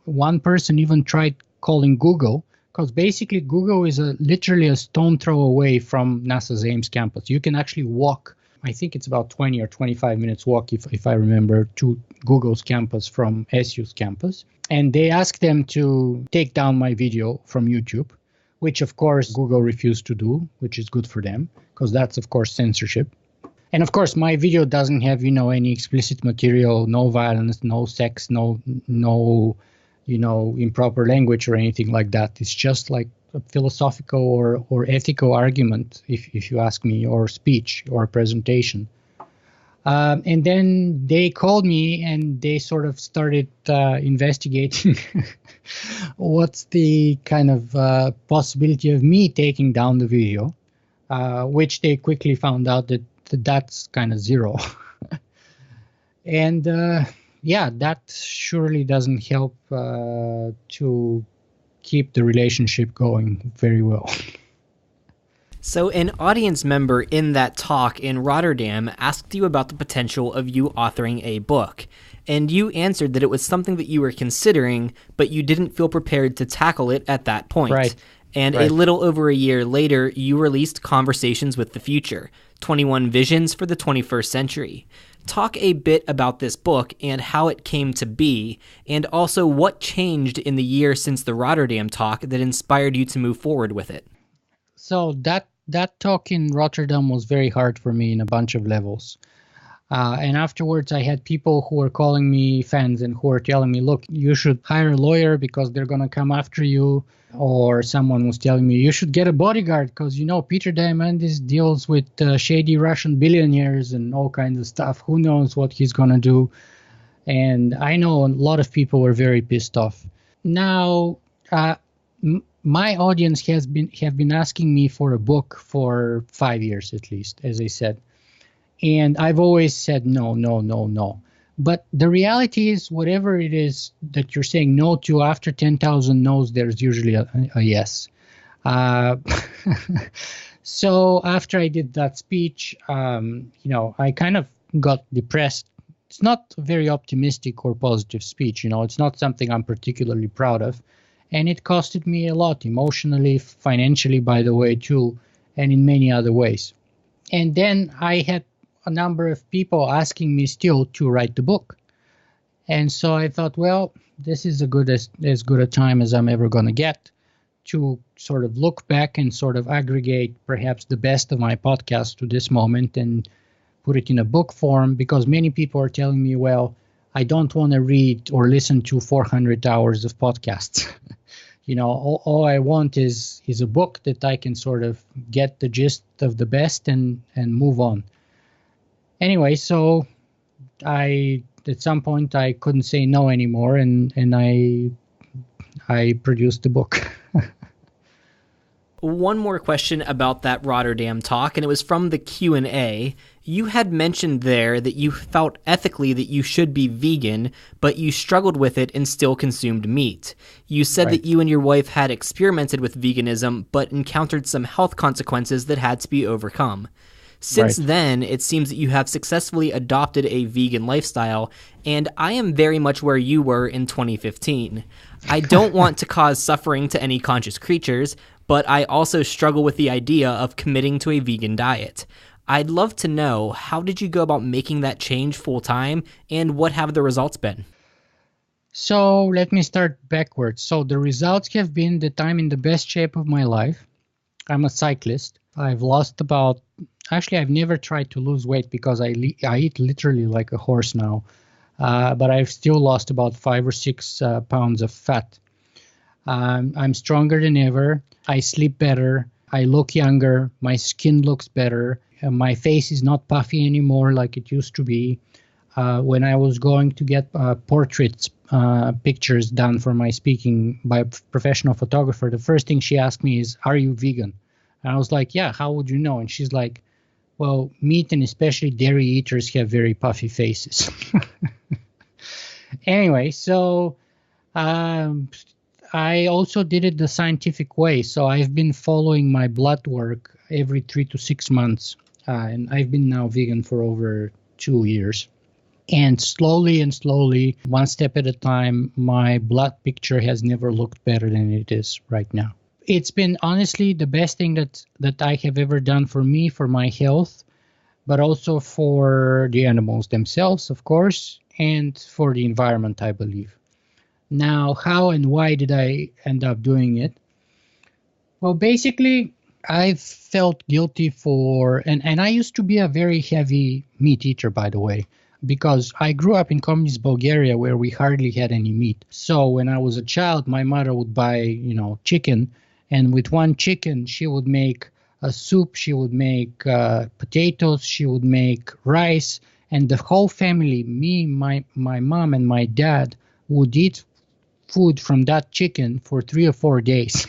one person even tried calling Google, because basically Google is literally a stone throw away from NASA's Ames campus. You can actually walk, I think it's about 20 or 25 minutes walk, if I remember, to Google's campus from SU's campus. And they asked them to take down my video from YouTube, which of course Google refused to do, which is good for them, because that's of course censorship. And of course my video doesn't have, any explicit material, no violence, no sex, no improper language or anything like that. It's just like a philosophical or ethical argument, if you ask me, or speech or presentation. And then they called me and they sort of started investigating what's the kind of possibility of me taking down the video, which they quickly found out that that's kind of zero. And that surely doesn't help to keep the relationship going very well. So an audience member in that talk in Rotterdam asked you about the potential of you authoring a book, and you answered that it was something that you were considering, but you didn't feel prepared to tackle it at that point. Right. And a little over a year later, you released Conversations with the Future, 21 Visions for the 21st Century. Talk a bit about this book and how it came to be, and also what changed in the year since the Rotterdam talk that inspired you to move forward with it. So that talk in Rotterdam was very hard for me in a bunch of levels. And afterwards, I had people who were calling me fans and who were telling me, look, you should hire a lawyer because they're going to come after you. Or someone was telling me, you should get a bodyguard because, Peter Diamandis deals with shady Russian billionaires and all kinds of stuff. Who knows what he's going to do? And I know a lot of people were very pissed off. Now, my audience have been asking me for a book for 5 years at least, as I said. And I've always said no. But the reality is, whatever it is that you're saying no to, after 10,000 no's, there's usually a yes. So after I did that speech, I kind of got depressed. It's not a very optimistic or positive speech. It's not something I'm particularly proud of. And it costed me a lot emotionally, financially, by the way, too, and in many other ways. And then I had a number of people asking me still to write the book. And so I thought, well, this is as good a time as I'm ever going to get to sort of look back and sort of aggregate perhaps the best of my podcast to this moment and put it in a book form, because many people are telling me, well, I don't want to read or listen to 400 hours of podcasts. All I want is a book that I can sort of get the gist of the best and move on. Anyway, so at some point I couldn't say no anymore, and I produced the book. One more question about that Rotterdam talk, and it was from the Q&A. You had mentioned there that you felt ethically that you should be vegan, but you struggled with it and still consumed meat. You said that you and your wife had experimented with veganism, but encountered some health consequences that had to be overcome. Since then, it seems that you have successfully adopted a vegan lifestyle, and I am very much where you were in 2015. I don't want to cause suffering to any conscious creatures, but I also struggle with the idea of committing to a vegan diet. I'd love to know, how did you go about making that change full-time, and what have the results been? So let me start backwards. So the results have been that I'm in the best shape of my life. I'm a cyclist. I've never tried to lose weight because I eat literally like a horse now. But I've still lost about 5 or 6 pounds of fat. I'm stronger than ever. I sleep better. I look younger. My skin looks better. My face is not puffy anymore like it used to be. When I was going to get pictures done for my speaking by a professional photographer, the first thing she asked me is, "Are you vegan?" And I was like, "Yeah, how would you know?" And she's like, "Well, meat and especially dairy eaters have very puffy faces." Anyway, so I also did it the scientific way. So I've been following my blood work every 3 to 6 months. And I've been now vegan for over 2 years. And slowly, one step at a time, my blood picture has never looked better than it is right now. It's been honestly the best thing that I have ever done for me, for my health, but also for the animals themselves, of course, and for the environment, I believe. Now, how and why did I end up doing it? Well, basically, I felt guilty and I used to be a very heavy meat eater, by the way, because I grew up in communist Bulgaria where we hardly had any meat. So when I was a child, my mother would buy, chicken, and with one chicken, she would make a soup, she would make potatoes, she would make rice, and the whole family, me, my mom, and my dad, would eat food from that chicken for 3 or 4 days.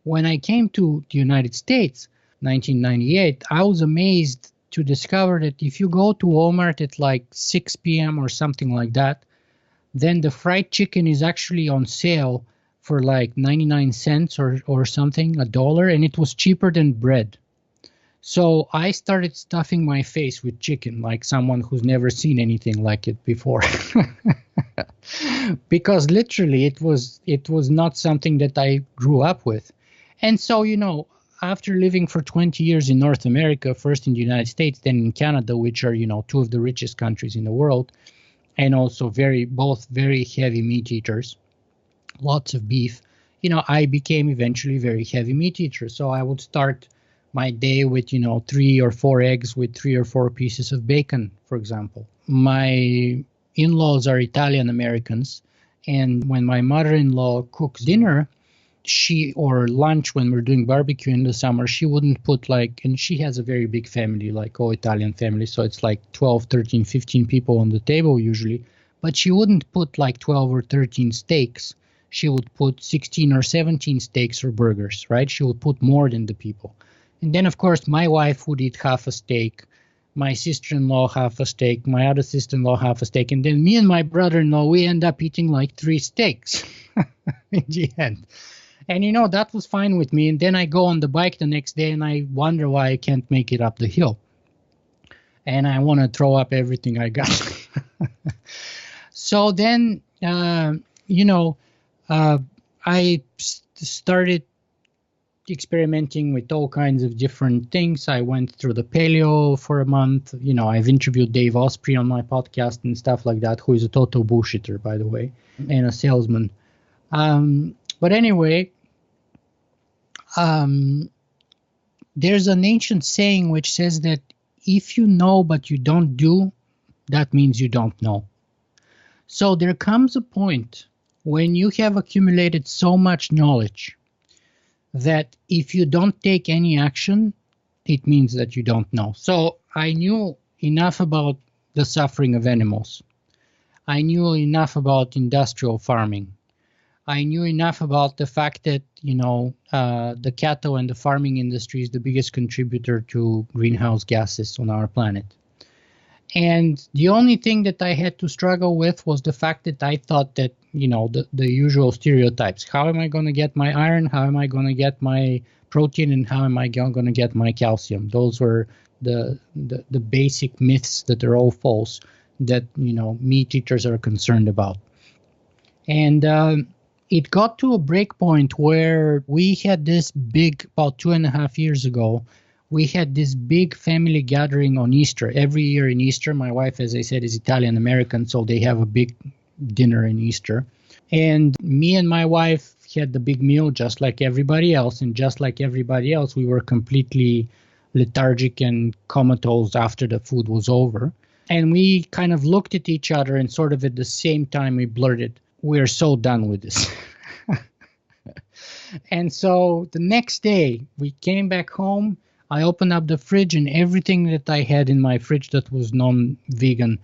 When I came to the United States, 1998, I was amazed to discover that if you go to Walmart at like 6 p.m. or something like that, then the fried chicken is actually on sale for like 99 cents or something, $1, and it was cheaper than bread. So I started stuffing my face with chicken like someone who's never seen anything like it before. Because literally it was not something that I grew up with. And so, after living for 20 years in North America, first in the United States, then in Canada, which are, two of the richest countries in the world, and also both very heavy meat eaters, lots of beef, I became eventually very heavy meat eater. So I would start my day with, 3 or 4 eggs with 3 or 4 pieces of bacon, for example. My in-laws are Italian Americans, and when my mother-in-law cooks dinner, or lunch when we're doing barbecue in the summer, she wouldn't put and she has a very big family, like all Italian family, so it's like 12, 13, 15 people on the table usually, but she wouldn't put like 12 or 13 steaks. She would put 16 or 17 steaks or burgers, right? She would put more than the people. And then, of course, my wife would eat half a steak, my sister-in-law half a steak, my other sister-in-law half a steak, and then me and my brother-in-law, we end up eating like 3 steaks in the end. And, that was fine with me. And then I go on the bike the next day and I wonder why I can't make it up the hill. And I want to throw up everything I got. So then, I started experimenting with all kinds of different things. I went through the paleo for a month. I've interviewed Dave Osprey on my podcast and stuff like that, who is a total bullshitter, by the way, and a salesman. But anyway, there's an ancient saying which says that if you know but you don't do, that means you don't know. So there comes a point when you have accumulated so much knowledge that if you don't take any action, it means that you don't know. So I knew enough about the suffering of animals. I knew enough about industrial farming. I knew enough about the fact that, the cattle and the farming industry is the biggest contributor to greenhouse gases on our planet. And the only thing that I had to struggle with was the fact that I thought that, the usual stereotypes. How am I going to get my iron? How am I going to get my protein? And how am I going to get my calcium? Those were the basic myths that are all false that, meat eaters are concerned about. And it got to a break point where we had this big, about 2.5 years ago, we had this big family gathering on Easter. Every year in Easter, my wife, as I said, is Italian-American, so they have a big dinner in Easter. And me and my wife had the big meal just like everybody else. And just like everybody else, we were completely lethargic and comatose after the food was over. And we kind of looked at each other and sort of at the same time we blurted, "We're so done with this." And so the next day we came back home. I opened up the fridge and everything that I had in my fridge that was non-vegan,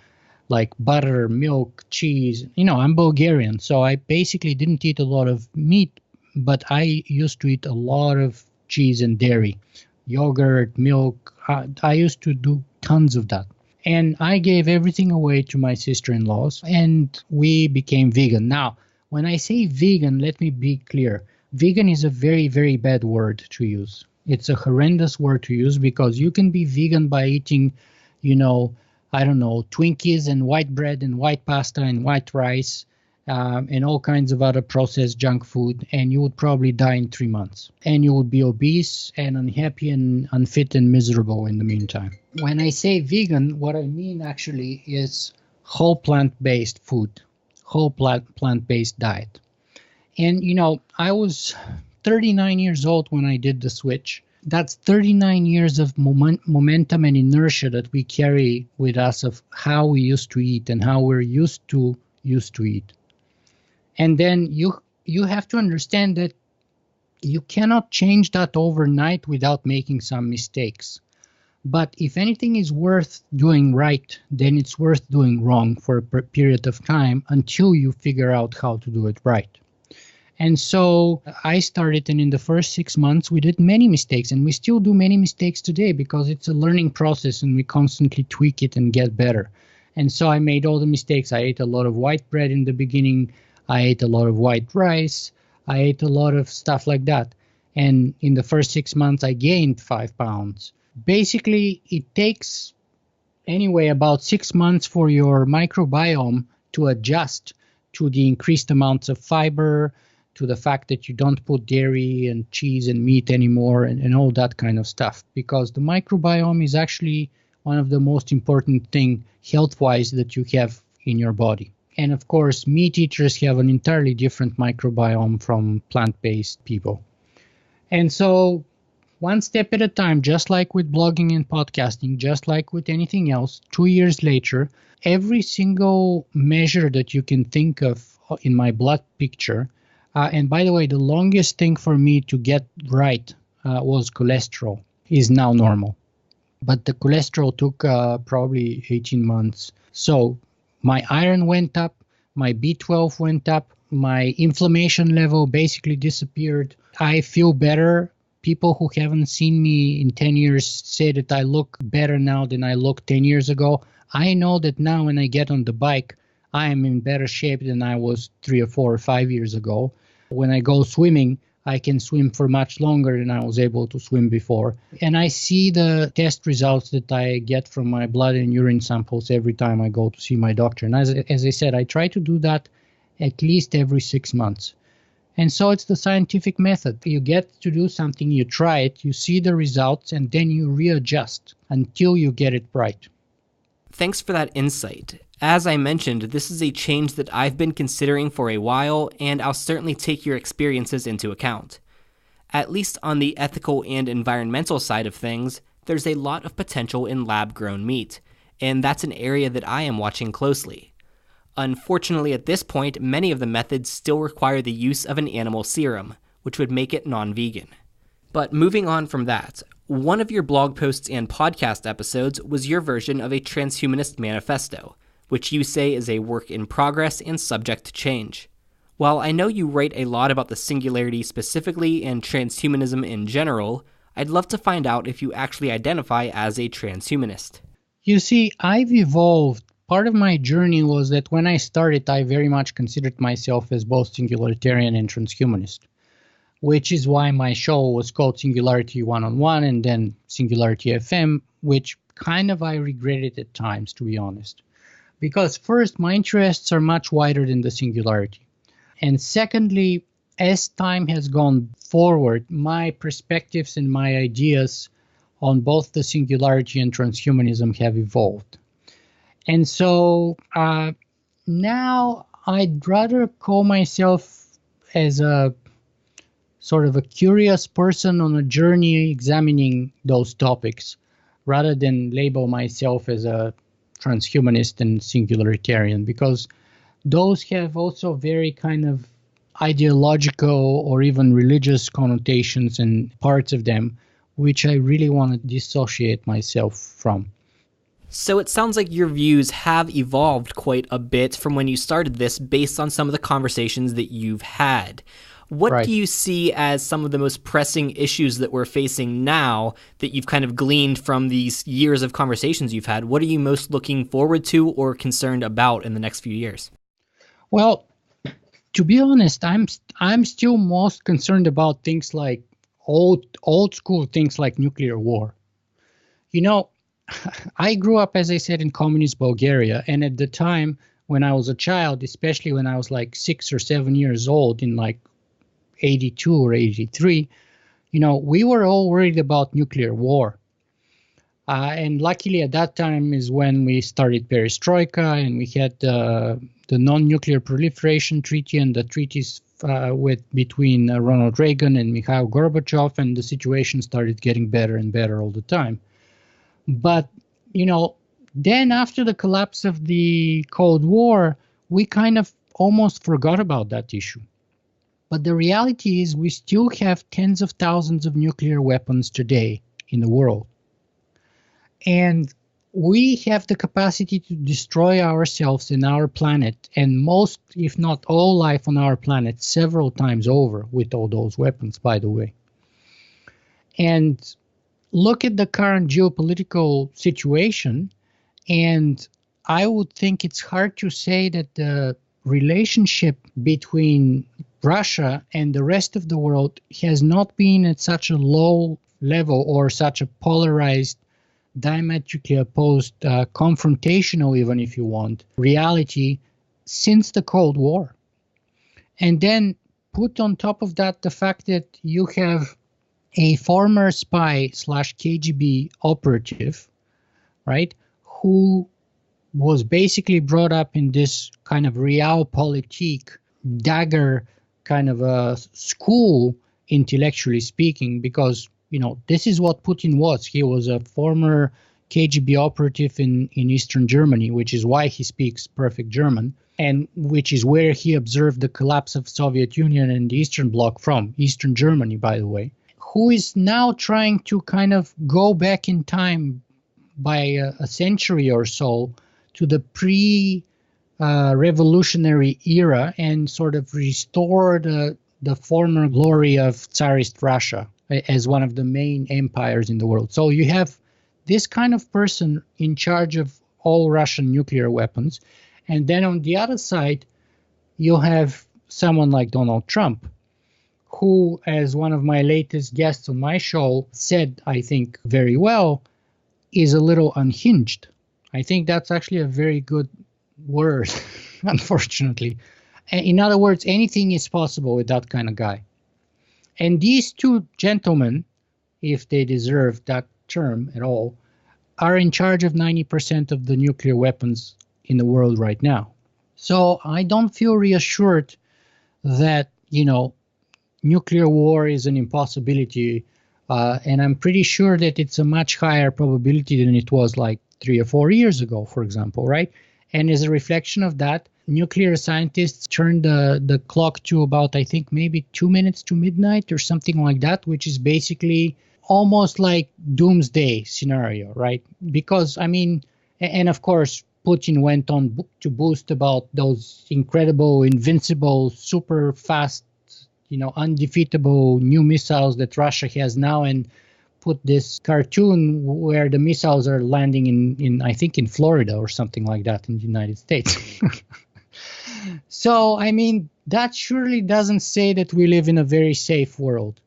like butter, milk, cheese. I'm Bulgarian, so I basically didn't eat a lot of meat, but I used to eat a lot of cheese and dairy, yogurt, milk. I used to do tons of that. And I gave everything away to my sister-in-laws, and we became vegan. Now, when I say vegan, let me be clear. Vegan is a very, very bad word to use. It's a horrendous word to use because you can be vegan by eating, Twinkies and white bread and white pasta and white rice and all kinds of other processed junk food, and you would probably die in 3 months. And you would be obese and unhappy and unfit and miserable in the meantime. When I say vegan, what I mean actually is whole plant-based food, whole plant-based diet. And, I was 39 years old when I did the switch. That's 39 years of momentum and inertia that we carry with us of how we used to eat and how we're used to eat. And then you have to understand that you cannot change that overnight without making some mistakes. But if anything is worth doing right, then it's worth doing wrong for a period of time until you figure out how to do it right. And so I started, and in the first 6 months, we did many mistakes, and we still do many mistakes today because it's a learning process and we constantly tweak it and get better. And so I made all the mistakes. I ate a lot of white bread in the beginning. I ate a lot of white rice. I ate a lot of stuff like that. And in the first 6 months, I gained 5 pounds. Basically, it takes anyway about 6 months for your microbiome to adjust to the increased amounts of fiber, to the fact that you don't put dairy and cheese and meat anymore and all that kind of stuff, because the microbiome is actually one of the most important thing health-wise that you have in your body. And of course, meat eaters have an entirely different microbiome from plant-based people. And so one step at a time, just like with blogging and podcasting, just like with anything else, 2 years later, every single measure that you can think of in my blood picture, and by the way, the longest thing for me to get right was cholesterol, is now normal. But the cholesterol took probably 18 months. So my iron went up, my B12 went up, my inflammation level basically disappeared. I feel better. People who haven't seen me in 10 years say that I look better now than I looked 10 years ago. I know that now when I get on the bike, I am in better shape than I was 3 or 4 or 5 years ago. When I go swimming, I can swim for much longer than I was able to swim before. And I see the test results that I get from my blood and urine samples every time I go to see my doctor. And as I said, I try to do that at least every 6 months. And so it's the scientific method. You get to do something, you try it, you see the results, and then you readjust until you get it right. Thanks for that insight. As I mentioned, this is a change that I've been considering for a while, and I'll certainly take your experiences into account. At least on the ethical and environmental side of things, there's a lot of potential in lab-grown meat, and that's an area that I am watching closely. Unfortunately, at this point, many of the methods still require the use of an animal serum, which would make it non-vegan. But moving on from that, one of your blog posts and podcast episodes was your version of a transhumanist manifesto, which you say is a work in progress and subject to change. While I know you write a lot about the singularity specifically and transhumanism in general, I'd love to find out if you actually identify as a transhumanist. You see, I've evolved. Part of my journey was that when I started, I very much considered myself as both singularitarian and transhumanist, which is why my show was called Singularity One-on-One and then Singularity FM, which kind of I regretted at times, to be honest. Because first, my interests are much wider than the singularity. And secondly, as time has gone forward, my perspectives and my ideas on both the singularity and transhumanism have evolved. And so now I'd rather call myself as a sort of a curious person on a journey examining those topics, rather than label myself as a transhumanist and singularitarian, because those have also very kind of ideological or even religious connotations and parts of them, which I really want to dissociate myself from. So it sounds like your views have evolved quite a bit from when you started this based on some of the conversations that you've had. What do you see as some of the most pressing issues that we're facing now that you've kind of gleaned from these years of conversations you've had? What are you most looking forward to or concerned about in the next few years? Well, to be honest, I'm still most concerned about things like old school things like nuclear war. You know, I grew up, as I said, in communist Bulgaria, and at the time when I was a child, especially when I was like 6 or 7 years old in like 82 or 83, you know, we were all worried about nuclear war. And luckily at that time is when we started perestroika, and we had the non-nuclear proliferation treaty and the treaties between Ronald Reagan and Mikhail Gorbachev, and the situation started getting better and better all the time. But, you know, then after the collapse of the Cold War, we kind of almost forgot about that issue. But the reality is we still have tens of thousands of nuclear weapons today in the world. And we have the capacity to destroy ourselves and our planet, and most, if not all, life on our planet several times over with all those weapons, by the way. And look at the current geopolitical situation, and I would think it's hard to say that the relationship between Russia and the rest of the world has not been at such a low level or such a polarized, diametrically opposed, confrontational, even if you want, reality since the Cold War. And then put on top of that the fact that you have a former spy / KGB operative, right, who was basically brought up in this kind of realpolitik dagger kind of a school, intellectually speaking, because, you know, this is what Putin was. He was a former KGB operative in Eastern Germany, which is why he speaks perfect German, and which is where he observed the collapse of Soviet Union and the Eastern Bloc from, Eastern Germany, by the way, who is now trying to kind of go back in time by a century or so to the pre-revolutionary era and sort of restore the former glory of Tsarist Russia as one of the main empires in the world. So you have this kind of person in charge of all Russian nuclear weapons. And then on the other side, you have someone like Donald Trump, who, as one of my latest guests on my show said, I think very well, is a little unhinged. I think that's actually a very good word, unfortunately. In other words, anything is possible with that kind of guy. And these two gentlemen, if they deserve that term at all, are in charge of 90% of the nuclear weapons in the world right now. So I don't feel reassured that, nuclear war is an impossibility. And I'm pretty sure that it's a much higher probability than it was like 3 or 4 years ago, for example, right? And as a reflection of that, nuclear scientists turned the clock to about, I think, maybe 2 minutes to midnight or something like that, which is basically almost like doomsday scenario, right? Because, and of course, Putin went on to boast about those incredible, invincible, super fast, undefeatable new missiles that Russia has now, and put this cartoon where the missiles are landing in I think in Florida or something like that in the United States. So, that surely doesn't say that we live in a very safe world.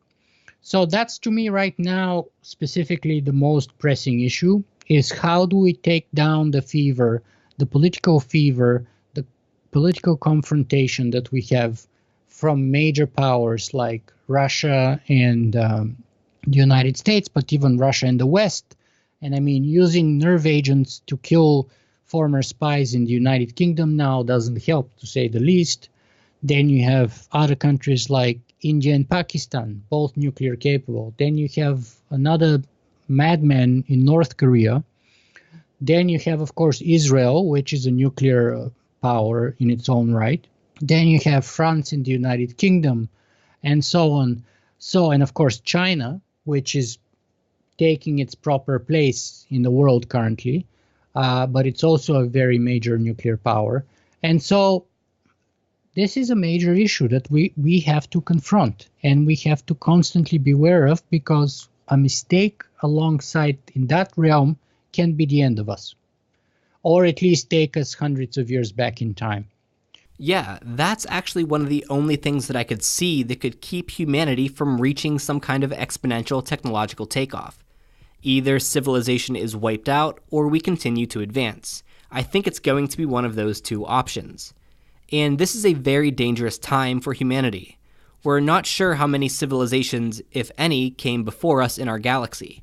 So that's, to me right now, specifically the most pressing issue, is how do we take down the fever, the political confrontation that we have from major powers like Russia and the United States, but even Russia and the West. And using nerve agents to kill former spies in the United Kingdom now doesn't help, to say the least. Then you have other countries like India and Pakistan, both nuclear capable. Then you have another madman in North Korea. Then you have, of course, Israel, which is a nuclear power in its own right. Then you have France and the United Kingdom, and so on. And of course, China, which is taking its proper place in the world currently, but it's also a very major nuclear power. And so this is a major issue that we have to confront, and we have to constantly be aware of, because a mistake alongside in that realm can be the end of us, or at least take us hundreds of years back in time. Yeah, that's actually one of the only things that I could see that could keep humanity from reaching some kind of exponential technological takeoff. Either civilization is wiped out, or we continue to advance. I think it's going to be one of those two options. And this is a very dangerous time for humanity. We're not sure how many civilizations, if any, came before us in our galaxy.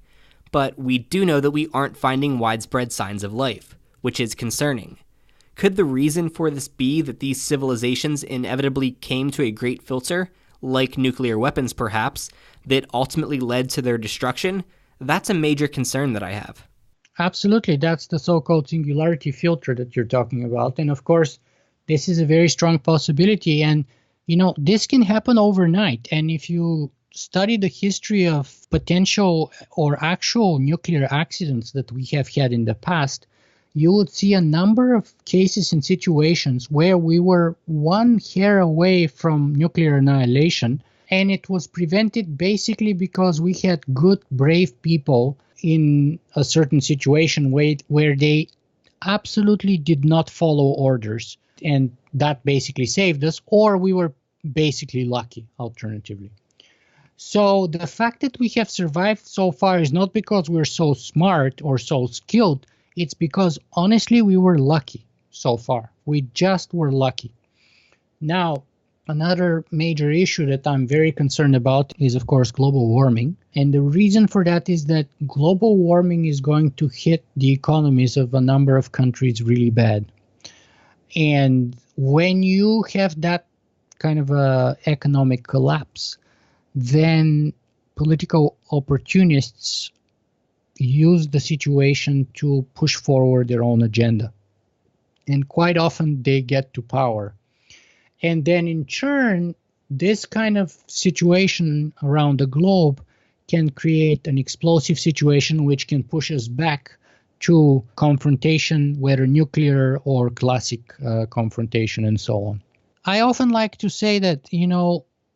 But we do know that we aren't finding widespread signs of life, which is concerning. Could the reason for this be that these civilizations inevitably came to a great filter, like nuclear weapons perhaps, that ultimately led to their destruction? That's a major concern that I have. Absolutely. That's the so-called singularity filter that you're talking about. And of course, this is a very strong possibility. And, this can happen overnight. And if you study the history of potential or actual nuclear accidents that we have had in the past, you would see a number of cases and situations where we were one hair away from nuclear annihilation, and it was prevented basically because we had good, brave people in a certain situation where they absolutely did not follow orders, and that basically saved us, or we were basically lucky, alternatively. So the fact that we have survived so far is not because we're so smart or so skilled. It's because, honestly, we were lucky so far. We just were lucky. Now, another major issue that I'm very concerned about is, of course, global warming. And the reason for that is that global warming is going to hit the economies of a number of countries really bad. And when you have that kind of a economic collapse, then political opportunists use the situation to push forward their own agenda. And quite often they get to power. And then in turn, this kind of situation around the globe can create an explosive situation which can push us back to confrontation, whether nuclear or classic confrontation and so on. I often like to say that,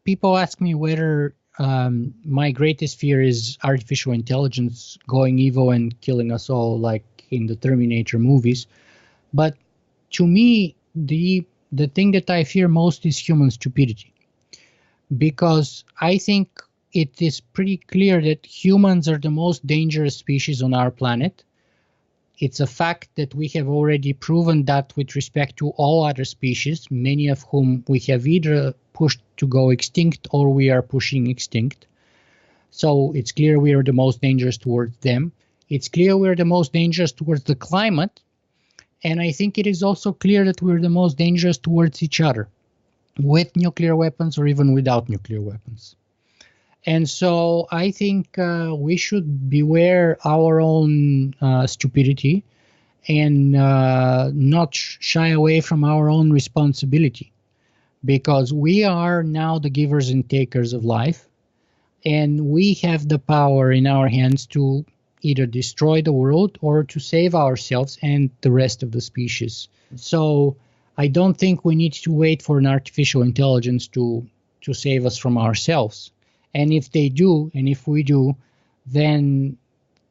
people ask me whether my greatest fear is artificial intelligence going evil and killing us all like in the Terminator movies. But to me, the thing that I fear most is human stupidity. Because I think it is pretty clear that humans are the most dangerous species on our planet. It's a fact that we have already proven that with respect to all other species, many of whom we have either pushed to go extinct or we are pushing extinct. So it's clear we are the most dangerous towards them. It's clear we're the most dangerous towards the climate. And I think it is also clear that we're the most dangerous towards each other, with nuclear weapons or even without nuclear weapons. And so I think we should beware our own stupidity and not shy away from our own responsibility, because we are now the givers and takers of life, and we have the power in our hands to either destroy the world or to save ourselves and the rest of the species. So I don't think we need to wait for an artificial intelligence to save us from ourselves. And if they do, and if we do, then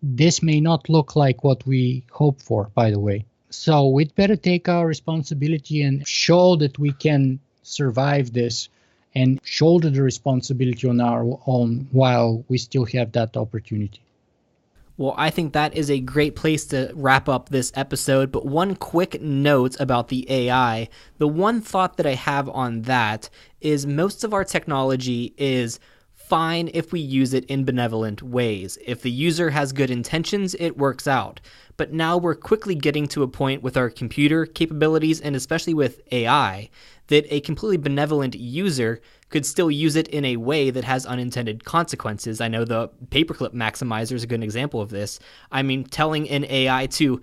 this may not look like what we hope for, by the way. So we'd better take our responsibility and show that we can survive this and shoulder the responsibility on our own while we still have that opportunity. Well, I think that is a great place to wrap up this episode, but one quick note about the AI. The one thought that I have on that is most of our technology is fine if we use it in benevolent ways. If the user has good intentions, it works out. But now we're quickly getting to a point with our computer capabilities, and especially with AI, that a completely benevolent user could still use it in a way that has unintended consequences. I know the paperclip maximizer is a good example of this. I mean, telling an AI to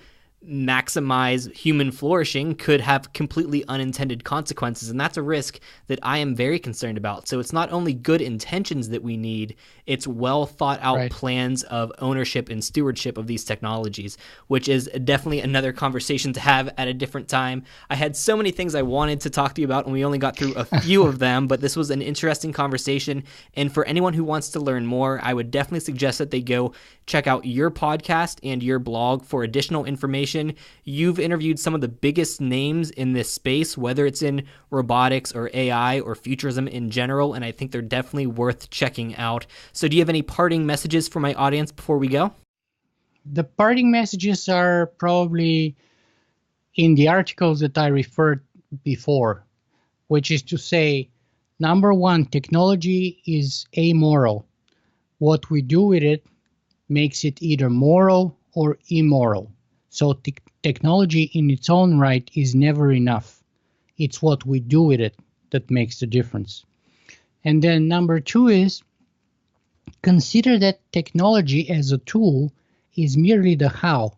maximize human flourishing could have completely unintended consequences, and that's a risk that I am very concerned about. So it's not only good intentions that we need, it's well thought out plans of ownership and stewardship of these technologies, which is definitely another conversation to have at a different time. I had so many things I wanted to talk to you about, and we only got through a few of them, but this was an interesting conversation. And for anyone who wants to learn more, I would definitely suggest that they go check out your podcast and your blog for additional information. You've interviewed some of the biggest names in this space, whether it's in robotics or AI or futurism in general, and I think they're definitely worth checking out. So do you have any parting messages for my audience before we go? The parting messages are probably in the articles that I referred before, which is to say, number one, technology is amoral. What we do with it makes it either moral or immoral. So technology in its own right is never enough. It's what we do with it that makes the difference. And then number two is, consider that technology as a tool is merely the how.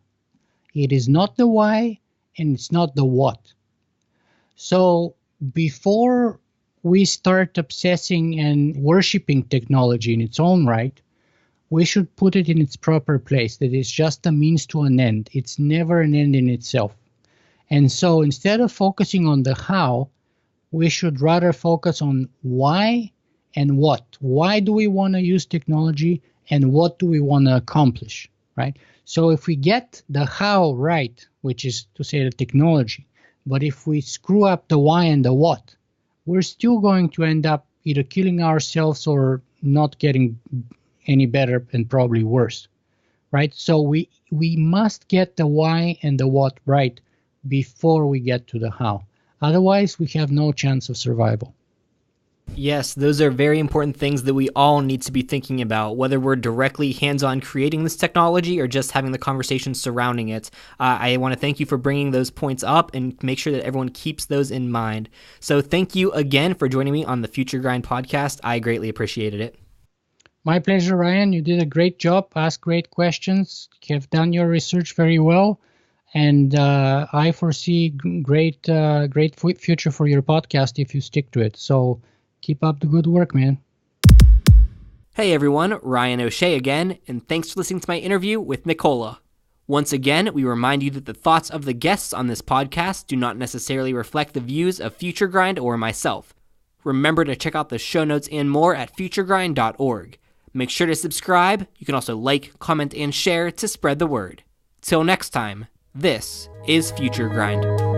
It is not the why, and it's not the what. So before we start obsessing and worshiping technology in its own right, we should put it in its proper place, that it's just a means to an end. It's never an end in itself. And so instead of focusing on the how, we should rather focus on why and what. Why do we want to use technology, and what do we want to accomplish, right? So if we get the how right, which is to say the technology, but if we screw up the why and the what, we're still going to end up either killing ourselves or not getting any better, and probably worse, right? So we must get the why and the what right before we get to the how. Otherwise, we have no chance of survival. Yes, those are very important things that we all need to be thinking about, whether we're directly hands-on creating this technology or just having the conversation surrounding it. I want to thank you for bringing those points up and make sure that everyone keeps those in mind. So thank you again for joining me on the Future Grind podcast. I greatly appreciated it. My pleasure, Ryan. You did a great job, asked great questions, you have done your research very well, and I foresee great future for your podcast if you stick to it. So keep up the good work, man. Hey everyone, Ryan O'Shea again, and thanks for listening to my interview with Nikola. Once again, we remind you that the thoughts of the guests on this podcast do not necessarily reflect the views of Future Grind or myself. Remember to check out the show notes and more at futuregrind.org. Make sure to subscribe. You can also like, comment, and share to spread the word. Till next time, this is Future Grind.